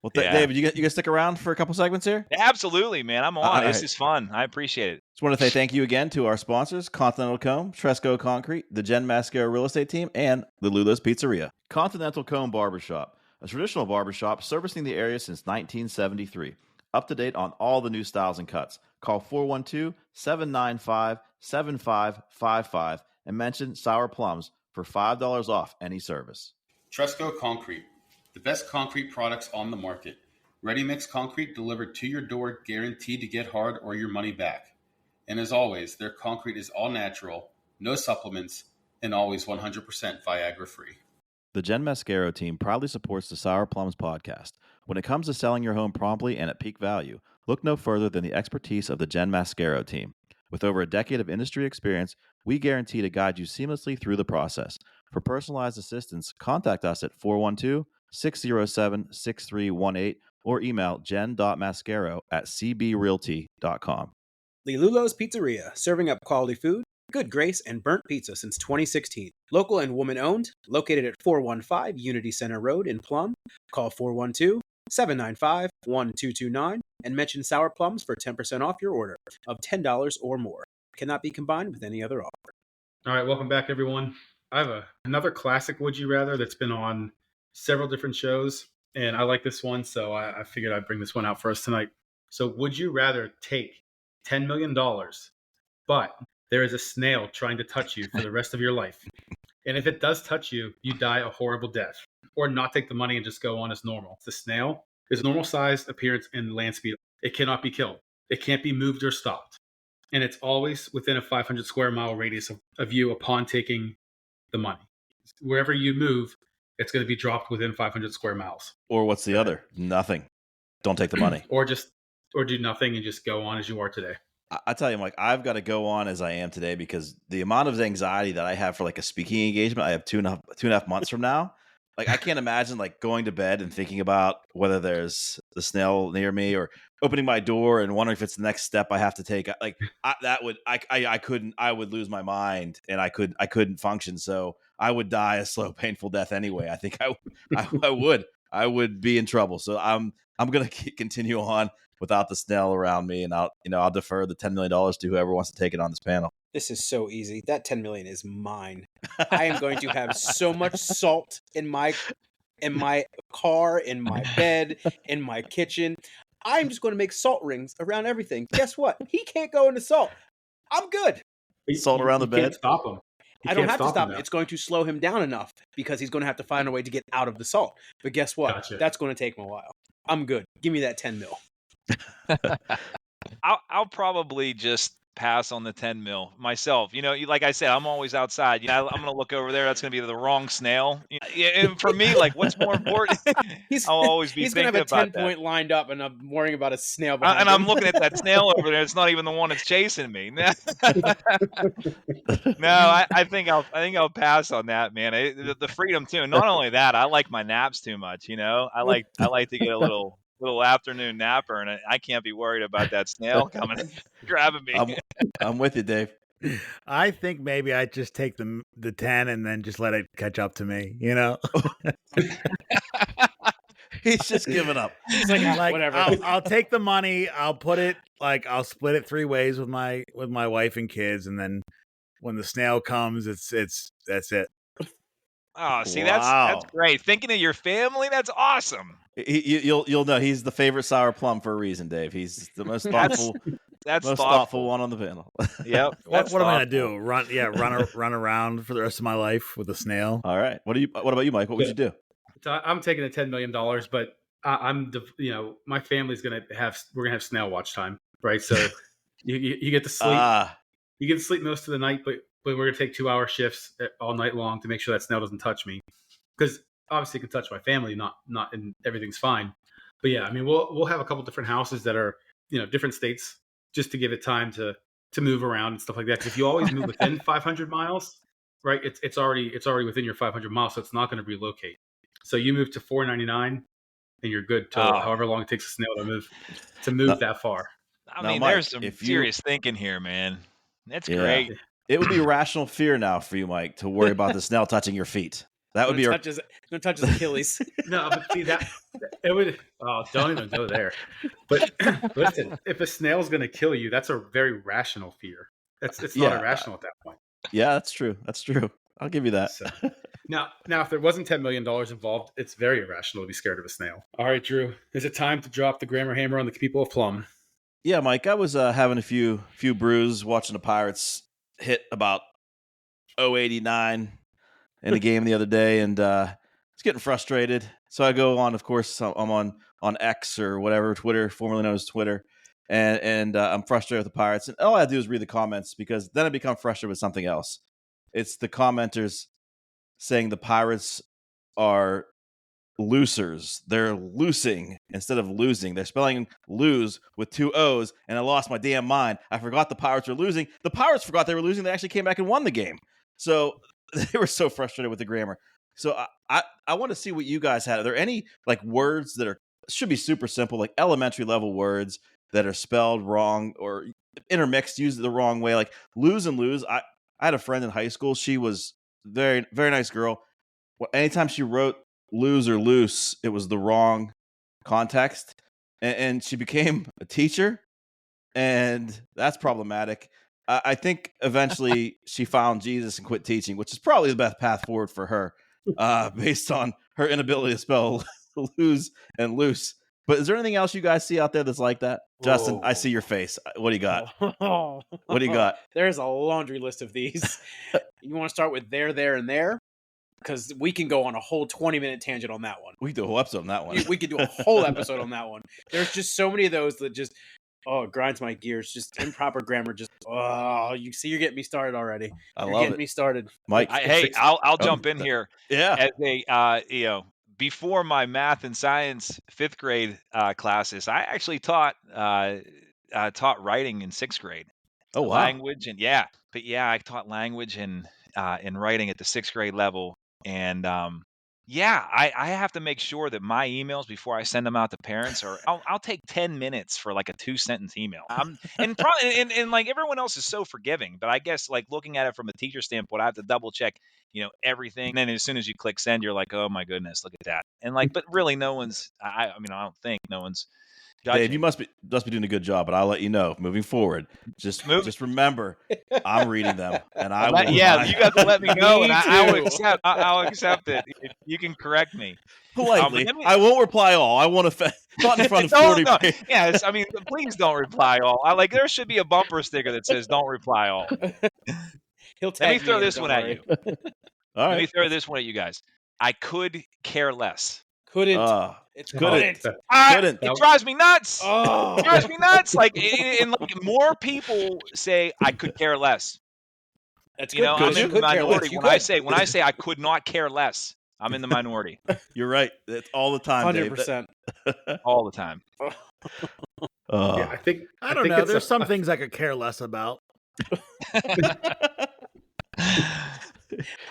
Well, David, you gonna stick around for a couple segments here? Absolutely, man. I'm on. This is fun. I appreciate it. Just want to say thank you again to our sponsors, Continental Comb, Tresco Concrete, the Jen Mascaro Real Estate Team, and the Lula's Pizzeria. Continental Comb Barbershop, a traditional barbershop servicing the area since 1973. Up to date on all the new styles and cuts. Call 412-795-7555 and mention Sour Plums for $5 off any service. Tresco Concrete, the best concrete products on the market. Ready-mix concrete delivered to your door, guaranteed to get hard or your money back. And as always, their concrete is all natural, no supplements, and always 100% Viagra-free. The Jen Mascaro team proudly supports the Sour Plums podcast. When it comes to selling your home promptly and at peak value, look no further than the expertise of the Jen Mascaro team. With over a decade of industry experience, we guarantee to guide you seamlessly through the process. For personalized assistance, contact us at 412-607-6318 or email jen.mascaro@cbrealty.com. Lilulo's Pizzeria, serving up quality food, good grace, and burnt pizza since 2016. Local and woman-owned, located at 415 Unity Center Road in Plum. Call 412-795-1229 and mention Sour Plums for 10% off your order of $10 or more. Cannot be combined with any other offer. All right, welcome back, everyone. I have another classic Would You Rather that's been on several different shows, and I like this one, so I figured I'd bring this one out for us tonight. So would you rather take $10 million, but there is a snail trying to touch you for the rest of your life, and if it does touch you, you die a horrible death, or not take the money and just go on as normal? The snail is normal size, appearance, and land speed. It cannot be killed. It can't be moved or stopped. And it's always within a 500 square mile radius of you upon taking the money. Wherever you move, it's going to be dropped within 500 square miles. Or what's the other? Nothing. Don't take the money. Or do nothing and just go on as you are today. I tell you, Mike, I've got to go on as I am today because the amount of anxiety that I have for like a speaking engagement, I have two and a half months from now. Like, I can't imagine like going to bed and thinking about whether there's the snail near me or opening my door and wondering if it's the next step I have to take. Like I would lose my mind and I couldn't function. So I would die a slow, painful death anyway. I think I would be in trouble. So I'm going to continue on without the snail around me, and I'll defer the $10 million to whoever wants to take it on this panel. This is so easy. That $10 million is mine. I am going to have so much salt in my car, in my bed, in my kitchen. I'm just going to make salt rings around everything. Guess what? He can't go into salt. I'm good. Salt around the bed. Can't stop him. I don't have to stop him. It's going to slow him down enough because he's going to have to find a way to get out of the salt. But guess what? Gotcha. That's going to take him a while. I'm good. Give me that 10 mil. I'll probably just pass on the 10 mil myself. Like I said, I'm always outside. I'm going to look over there. That's going to be the wrong snail. And for me, like, what's more important? I'll always be thinking about that. He's going to have a 10-point lined up, and I'm worrying about a snail behind him. I'm looking at that snail over there. It's not even the one that's chasing me. No, I think I'll pass on that, man. The freedom too. And not only that, I like my naps too much. I like to get a little afternoon napper, and I can't be worried about that snail coming and grabbing me. I'm with you, Dave. I think maybe I just take the 10 and then just let it catch up to me, He's just giving up. He's like whatever. I'll take the money. I'll split it 3 ways with my wife and kids, and then when the snail comes, that's it. Oh, see, Wow. that's great. Thinking of your family, that's awesome. You'll know he's the favorite sour plum for a reason, Dave. He's the most thoughtful. That's most thoughtful one on the panel. Yep. What am I gonna do? Run around for the rest of my life with a snail? All right. What about you, Mike? What would you do? So I'm taking the $10 million, but my family's we're gonna have snail watch time, right? So you get to sleep. You get to sleep most of the night, but we're gonna take 2-hour shifts all night long to make sure that snail doesn't touch me, because obviously it can touch my family, not and everything's fine. But yeah, I mean, we'll have a couple different houses that are different states, just to give it time to move around and stuff like that. Because if you always move within 500 miles, right, it's already within your 500 miles, so it's not going to relocate. So you move to 499, and you're good till however long it takes a snail to move that far. I mean, Mike, there's some serious thinking here, man. That's great. It would be irrational fear now for you, Mike, to worry about the snail touching your feet. That would be touch his Achilles. No, but see that it would. Oh, don't even go there. But listen, if a snail's going to kill you, that's a very rational fear. It's not irrational at that point. Yeah, that's true. That's true. I'll give you that. Now, if there wasn't $10 million involved, it's very irrational to be scared of a snail. All right, Drew, is it time to drop the grammar hammer on the people of Plum? Yeah, Mike, I was having a few brews watching the Pirates hit about 089 in a game the other day, and it's getting frustrated. So I go on, of course, I'm on X or whatever, Twitter, formerly known as Twitter, and I'm frustrated with the Pirates. And all I do is read the comments, because then I become frustrated with something else. It's the commenters saying the Pirates are losers. They're losing instead of losing. They're spelling lose with 2 O's, and I lost my damn mind. I forgot the Pirates were losing. The Pirates forgot they were losing. They actually came back and won the game. So they were so frustrated with the grammar. So I want to see what you guys had. Are there any like words that should be super simple, like elementary level words that are spelled wrong or intermixed, used the wrong way, like lose and lose? I had a friend in high school. She was very, very nice girl. Well, anytime she wrote lose or loose, it was the wrong context, and she became a teacher, and that's problematic. I think eventually she found Jesus and quit teaching, which is probably the best path forward for her, based on her inability to spell lose and loose. But is there anything else you guys see out there that's like that? Justin, I see your face. What do you got? What do you got? There's a laundry list of these. You want to start with there, and there? Because we can go on a whole 20-minute tangent on that one. We could do a whole episode on that one. We could do a whole episode on that one. There's just so many of those that just, it grinds my gears. Just improper grammar. Just, you see, you're getting me started already. You're getting me started. Mike, I'll jump in here. Yeah. As a, before my math and science 5th grade classes, I actually taught writing in 6th grade. Oh, wow. Language I taught language and writing at the 6th grade level. And I have to make sure that my emails before I send them out to parents I'll take 10 minutes for like a 2-sentence email. And like everyone else is so forgiving, but I guess like looking at it from a teacher standpoint, I have to double check, everything. And then as soon as you click send, you're like, oh my goodness, look at that. And like, but really no one's, I don't think no one's judging. Dave, you must be doing a good job, but I'll let you know moving forward. Just remember, I'm reading them, and I will. Yeah, you got to let me know, and I'll accept it. If you can correct me politely. I won't reply all. I want to not in front of 40 people. Yes, I mean, please don't reply all. There should be a bumper sticker that says "Don't reply all." Let me throw this one at you. All right. Let me throw this one at you guys. I could care less. Couldn't. Couldn't. It drives me nuts. Oh. It drives me nuts. Like more people say I could care less. That's good. I'm in the minority when I say I could not care less. I'm in the minority. You're right. It's all the time, 100%. All the time. Yeah, I don't know. There's some things I could care less about.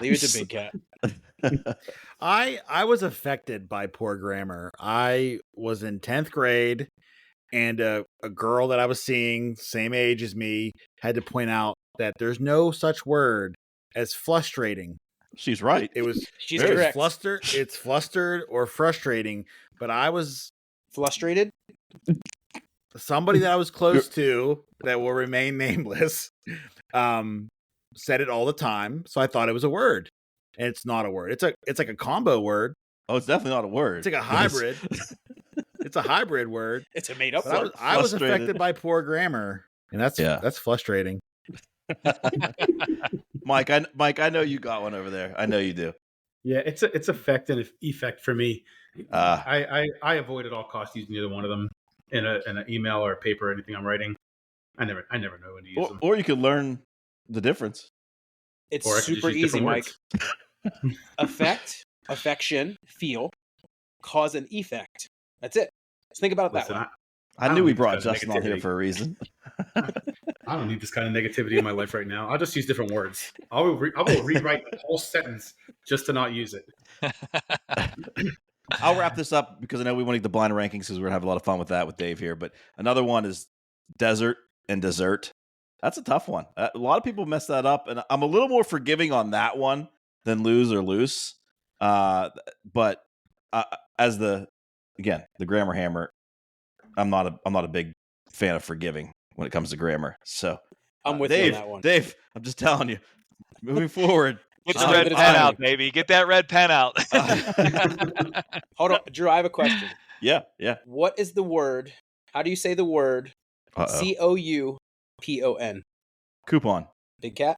Leave it to Big Cat. I was affected by poor grammar. I was in 10th grade, and a girl that I was seeing, same age as me, had to point out that there's no such word as frustrating. She's right. She's correct. It's flustered or frustrating, but I was frustrated. Somebody that I was close to that will remain nameless said it all the time, so I thought it was a word. And it's not a word. It's like a combo word. Oh, it's definitely not a word. It's like a hybrid. It's a hybrid word. It's a made up word. I was affected by poor grammar, and that's frustrating. Mike, I know you got one over there. I know you do. Yeah, it's effect and effect for me. I avoid at all costs using either one of them in an email or a paper or anything I'm writing. I never know when to use them. Or you could learn the difference. It's super easy, Mike. Affect, affection, feel, cause and effect. That's it. Just think about it that way. I knew we brought Justin on here for a reason. I don't need this kind of negativity in my life right now. I'll just use different words. I will rewrite the whole sentence just to not use it. I'll wrap this up because I know we want to get the blind rankings because we're going to have a lot of fun with that with Dave here. But another one is desert and dessert. That's a tough one. A lot of people mess that up, and I'm a little more forgiving on that one than lose or loose. But as the grammar hammer, I'm not a big fan of forgiving when it comes to grammar. So I'm with you on that one. Dave, I'm just telling you, moving forward, Get the red pen out, baby. Get that red pen out. Hold on, Drew. I have a question. Yeah. What is the word? How do you say the word? COUPON. Coupon. Big Cat.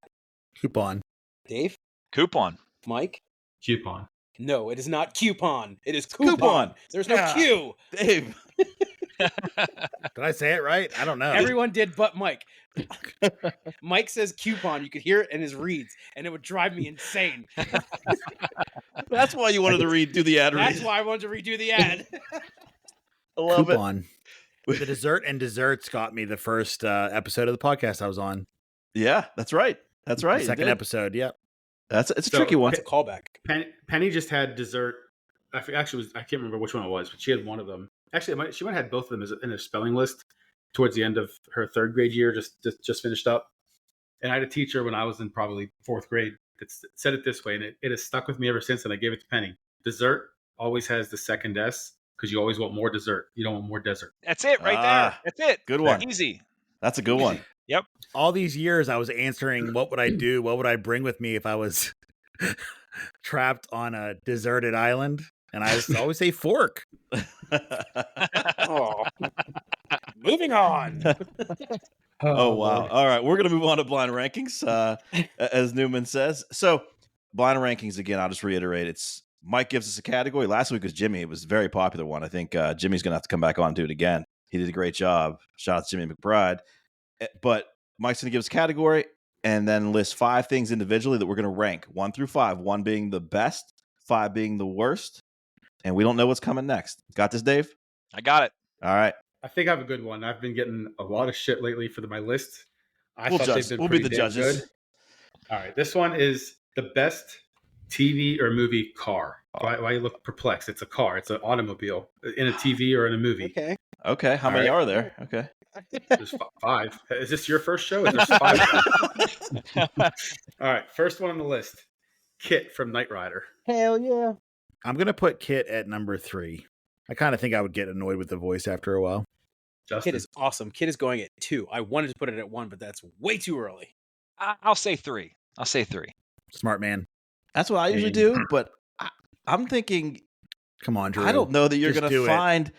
Coupon. Dave. Coupon. Mike. Coupon. No, it is not coupon. It is coupon. There's no Q. Dave. Did I say it right? I don't know. Everyone did but Mike. Mike says coupon. You could hear it in his reads, and it would drive me insane. That's why you wanted to redo the ad read. That's why I wanted to redo the ad. I love Coupon. The dessert and desserts got me the first episode of the podcast I was on. Yeah, that's right. That's right. The second episode. Yep. It's a tricky one. It's a callback. Penny just had dessert. I can't remember which one it was, but she had one of them. Actually, she might have had both of them in a spelling list towards the end of her third grade year, just finished up. And I had a teacher when I was in probably fourth grade that said it this way, and it has stuck with me ever since. And I gave it to Penny. Dessert always has the second S because you always want more dessert. You don't want more desert. That's it right there. That's it. Good one. Easy. That's a good one. Yep. All these years I was answering, what would I do? What would I bring with me if I was trapped on a deserted island? And I always say fork. Oh. Moving on. Oh, wow. All right. We're going to move on to blind rankings, as Newman says. So, blind rankings, again, I'll just reiterate. It's Mike gives us a category. Last week was Jimmy. It was a very popular one. I think Jimmy's going to have to come back on and do it again. He did a great job. Shout out to Jimmy McBride. But Mike's going to give us a category and then list 5 things individually that we're going to rank 1 through 5. 1 being the best, 5 being the worst. And we don't know what's coming next. Got this, Dave? I got it. All right. I think I have a good one. I've been getting a lot of shit lately for my list. We'll be the judges. Good. All right. This one is the best TV or movie car. Why you look perplexed? It's a car. It's an automobile in a TV or in a movie. Okay. How many are there? Okay. There's 5. Is this your first show? Is there 5? All right. First one on the list. Kit from Knight Rider. Hell yeah. I'm going to put Kit at number 3. I kind of think I would get annoyed with the voice after a while. Justin. Kit is awesome. Kit is going at 2. I wanted to put it at 1, but that's way too early. I'll say 3. Smart man. That's what I usually do, but I'm thinking, come on, Drew. I don't know that you're going to find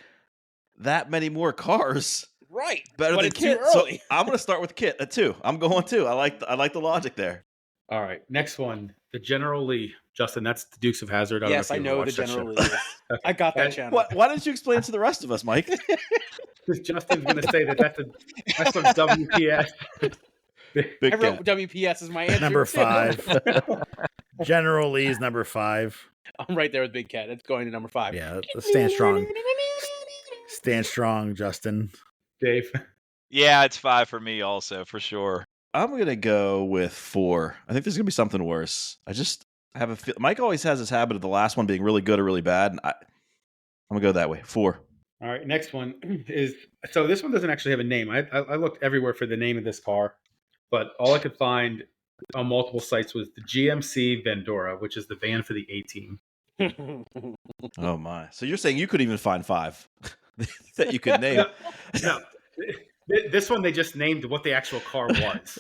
that many more cars. Right. Better than Kit. So I'm going to start with Kit at 2. I'm going 2. I like the logic there. All right. Next one. The General Lee. Justin, that's the Dukes of Hazzard. Yes, I know the General Lee. I got that channel. Why didn't you explain it to the rest of us, Mike? Because Justin's going to say that's from WPS. I wrote WPS as my answer. Number 5. General Lee's number 5. I'm right there with Big Cat. It's going to number 5. Yeah, stand strong. Stand strong, Justin. Dave. Yeah, it's 5 for me also, for sure. I'm going to go with 4. I think there's going to be something worse. I have a feel. Mike always has this habit of the last one being really good or really bad. And I'm going to go that way. 4. All right. Next one is, so this one doesn't actually have a name. I looked everywhere for the name of this car, but all I could find on multiple sites was the GMC Vendora, which is the van for the A-Team. Oh, my. So you're saying you could even find 5 that you could name? No. This one, they just named what the actual car was.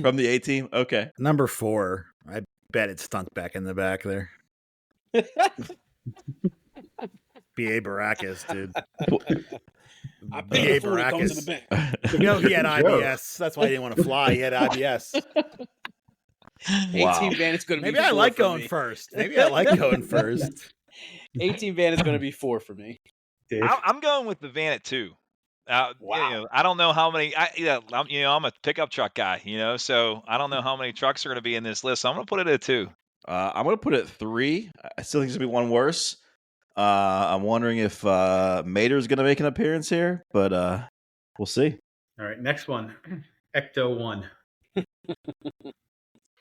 From the A-Team? Okay. Number 4. I bet it stunk back in the back there. B.A. Baracus, dude. B.A. Baracus. You know, he had IBS. That's why he didn't want to fly. He had IBS. Wow. 18 van is going to be Maybe I like going first. Maybe I like going first. 18 van is going to be 4 for me. I'm going with the van at 2. Wow. You know, I don't know how many. I'm a pickup truck guy. So I don't know how many trucks are going to be in this list. So I'm going to put it at 2. I'm going to put it at 3. I still think it's going to be one worse. I'm wondering if Mater's going to make an appearance here, but we'll see. All right, next one, Ecto 1.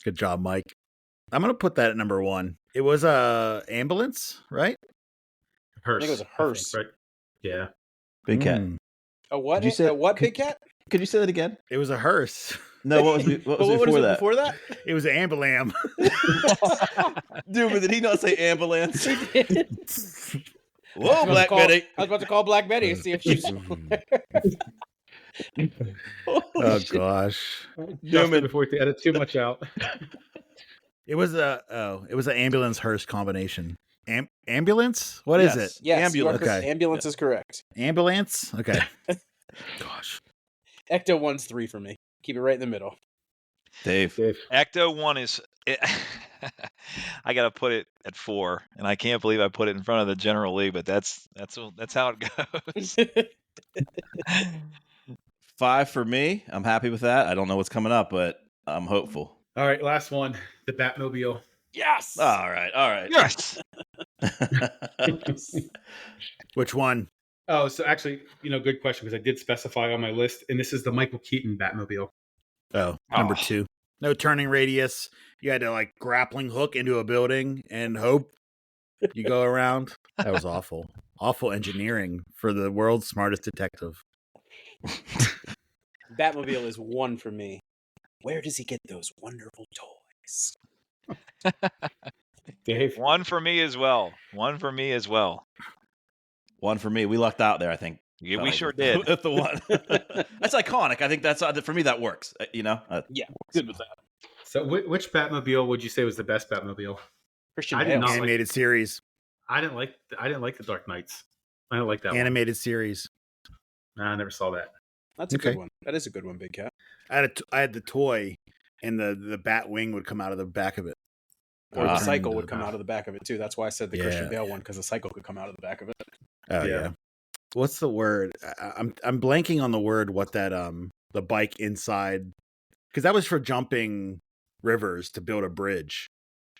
Good job, Mike. I'm going to put that at number 1. It was a ambulance, right? Hearse. I think it was a hearse. Right? Yeah. Big Cat. A what? Did you say, Big Cat? Could you say that again? It was a hearse. No, what was before that? It was ambulam. Dude, but did he not say ambulance? He did. Whoa, Black Betty. I was about to call Black Betty and see if she's. Oh gosh. Justin, before we edit too much out. It was an ambulance hearse combination. Ambulance? What is it? Yes, Ambulance. Okay. Ambulance is correct. Ambulance? Okay. Gosh. Ecto 1's 3 for me. Keep it right in the middle. Dave. Ecto 1 is. I got to put it at 4, and I can't believe I put it in front of the General League, but that's how it goes. 5 for me. I'm happy with that. I don't know what's coming up, but I'm hopeful. All right, last one. The Batmobile. Yes. All right. Yes. Which one? Oh, so actually, good question because I did specify on my list, and this is the Michael Keaton Batmobile. Oh, number 2. No turning radius. You had to like grappling hook into a building and hope you go around. That was awful. Awful engineering for the world's smartest detective. Batmobile is 1 for me. Where does he get those wonderful toys? Dave? 1 for me as well. 1 for me as well. 1 for me. We lucked out there, I think. Yeah, we sure did. With the 1. That's iconic. I think that's for me that works. Yeah, good with that. So which Batmobile would you say was the best Batmobile? Christian I did Bale. not Animated series. I didn't like the Dark Knights. I don't like that Animated series. one. Nah, I never saw that. That's a good one. That is a good one, Big Cat. I had the toy, and the bat wing would come out of the back of it. Or the Turn cycle into would come out of the back of it, too. That's why I said the Christian Bale one, because the cycle could come out of the back of it. Oh yeah. What's the word? I'm blanking on the word. What that the bike inside, because that was for jumping rivers to build a bridge,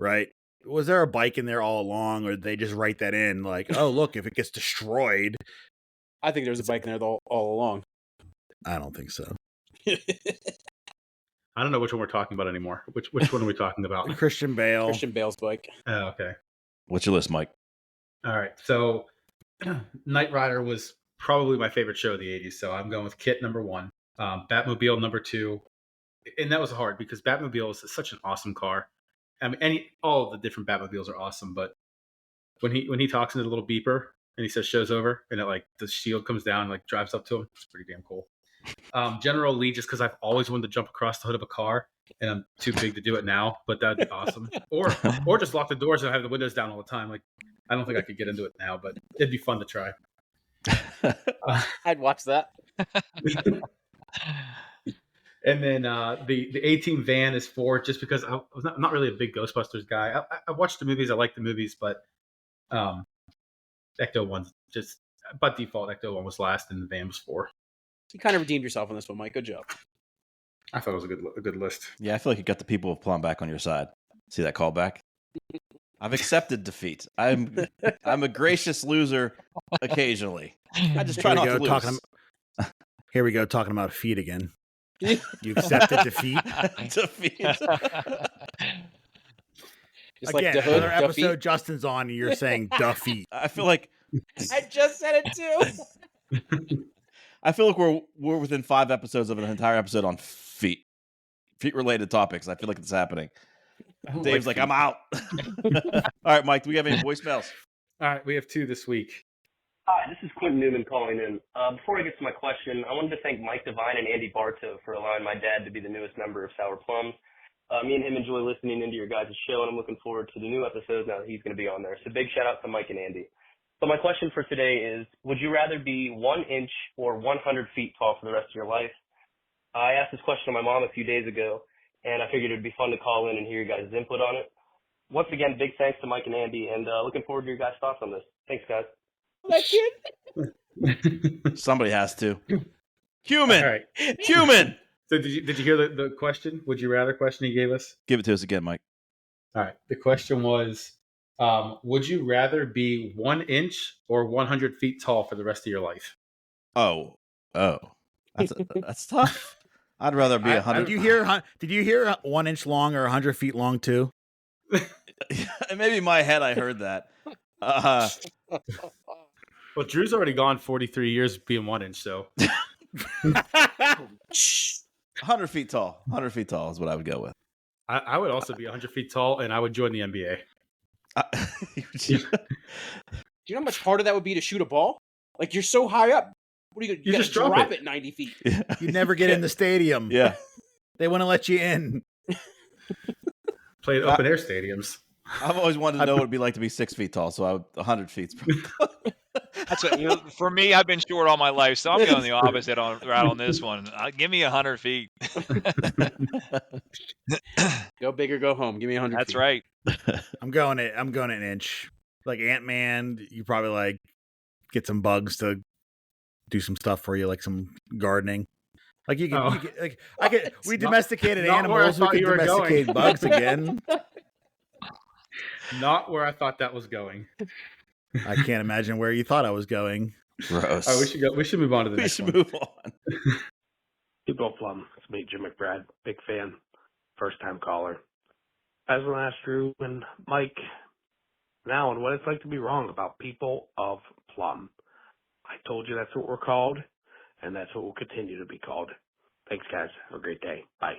right? Was there a bike in there all along, or did they just write that in like, oh look, if it gets destroyed? I think there's a bike in there all along. I don't think so. I don't know which one we're talking about anymore. Which one are we talking about? Christian Bale. Christian Bale's bike. Oh, okay. What's your list, Mike? All right. So Knight Rider was probably my favorite show of the 80s. So I'm going with Kit number 1, Batmobile number 2. And that was hard because Batmobile is such an awesome car. I mean, all of the different Batmobiles are awesome, but when he talks into the little beeper and he says show's over and it like the shield comes down and like drives up to him, it's pretty damn cool. General Lee, just because I've always wanted to jump across the hood of a car and I'm too big to do it now, but that'd be awesome. Or just lock the doors and have the windows down all the time. Like, I don't think I could get into it now, but it'd be fun to try. I'd watch that. And then the A-Team van is 4, just because I'm not really a big Ghostbusters guy. I watched the movies. I like the movies, but Ecto 1's just by default. Ecto 1 was last, and the van was 4. You kind of redeemed yourself on this one, Mike. Good job. I thought it was a good list. Yeah, I feel like you got the people of Plum back on your side. See that callback? I've accepted defeat. I'm a gracious loser occasionally. I just try not to lose. Here we go, talking about feet again. You accepted defeat? Defeat. Just Again, like another episode Justin's on and you're saying defeat. I feel like I just said it too. I feel like we're within 5 episodes of an entire episode on feet related topics. I feel like it's happening. Dave's like, I'm out. All right, Mike, do we have any voicemails? All right, we have 2 this week. Hi, this is Quentin Newman calling in. Before I get to my question, I wanted to thank Mike Devine and Andy Bartow for allowing my dad to be the newest member of Sour Plums. Me and him enjoy listening into your guys' show, and I'm looking forward to the new episodes now that he's going to be on there. So big shout out to Mike and Andy. So my question for today is, would you rather be 1 inch or 100 feet tall for the rest of your life? I asked this question to my mom a few days ago, and I figured it'd be fun to call in and hear your guys' input on it. Once again, big thanks to Mike and Andy, and looking forward to your guys' thoughts on this. Thanks, guys. That kid. Somebody has to. Human. All right. Human. So did you hear the question? Would you rather question he gave us? Give it to us again, Mike. All right. The question was, would you rather be 1 inch or 100 feet tall for the rest of your life? Oh. That's tough. I'd rather be 100. Did you hear 1 inch long or 100 feet long too? Maybe in my head I heard that. Well, Drew's already gone 43 years being 1 inch, so 100 feet tall. 100 feet tall is what I would go with. I would also be 100 feet tall, and I would join the NBA. Do you know how much harder that would be to shoot a ball? Like, you're so high up. What are you going to do? You just drop it 90 feet. Yeah. You'd never get in the stadium. Yeah. They want to let you in. Played open air stadiums. I've always wanted to know what it'd be like to be 6 feet tall. So 100 feet's probably. That's what, for me. I've been short all my life, so I'm going the opposite route on this one. Give me 100 feet. Go big or go home. Give me 100. That's feet. right. I'm going an inch. Like Ant-Man, you probably like get some bugs to do some stuff for you, like some gardening. Like you can, we domesticated animals. We can domesticate bugs again. Not where I thought that was going. I can't imagine where you thought I was going. Gross. All right, we should move on to the next one. We should move on. People Plum. It's me, Jim McBride. Big fan. First time caller. As when I asked Drew and Mike now and what it's like to be wrong about people of Plum. I told you that's what we're called, and that's what we'll continue to be called. Thanks, guys. Have a great day. Bye.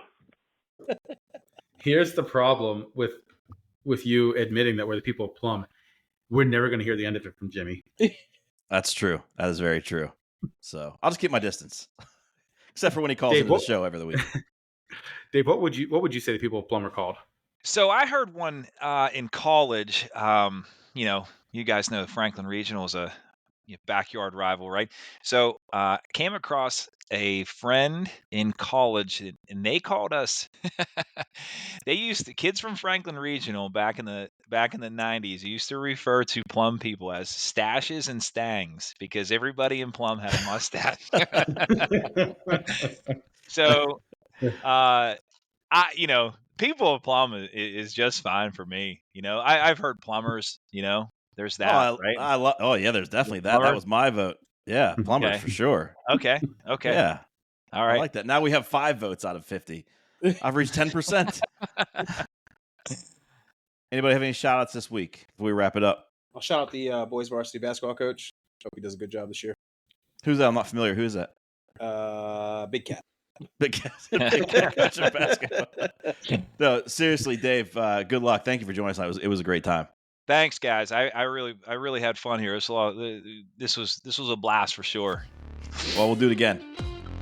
Here's the problem with you admitting that we're the people of Plum. We're never going to hear the end of it from Jimmy. That's true. That is very true. So I'll just keep my distance, except for when he calls Dave, into the show every week. Dave, what would you say the people of Plum are called? So I heard one in college. You guys know Franklin Regional is a backyard rival, right? So came across a friend in college, and they called us. Kids from Franklin Regional back in the 90s used to refer to Plum people as stashes and stangs because everybody in Plum had a mustache. So, people of Plum is just fine for me. I've heard plumbers. There's that, right? There's definitely that. That was my vote. Yeah, plumbers for sure. Okay. Yeah. All right. I like that. Now we have 5 votes out of 50. I've reached 10%. Anybody have any shout outs this week before we wrap it up? I'll shout out the boys varsity basketball coach. Hope he does a good job this year. Who's that? I'm not familiar. Who is that? Big Cat. Big Cat coach of basketball. No, seriously, Dave, good luck. Thank you for joining us. It was a great time. Thanks, guys. I really had fun here. This was a blast for sure. Well, we'll do it again.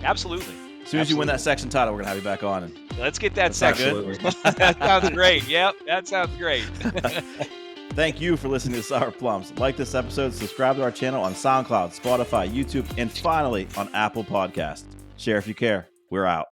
Absolutely. As soon as you win that section title, we're gonna have you back on. Let's get that section. That sounds great. Yep, that sounds great. Thank you for listening to Sour Plums. Like this episode, subscribe to our channel on SoundCloud, Spotify, YouTube, and finally on Apple Podcasts. Share if you care. We're out.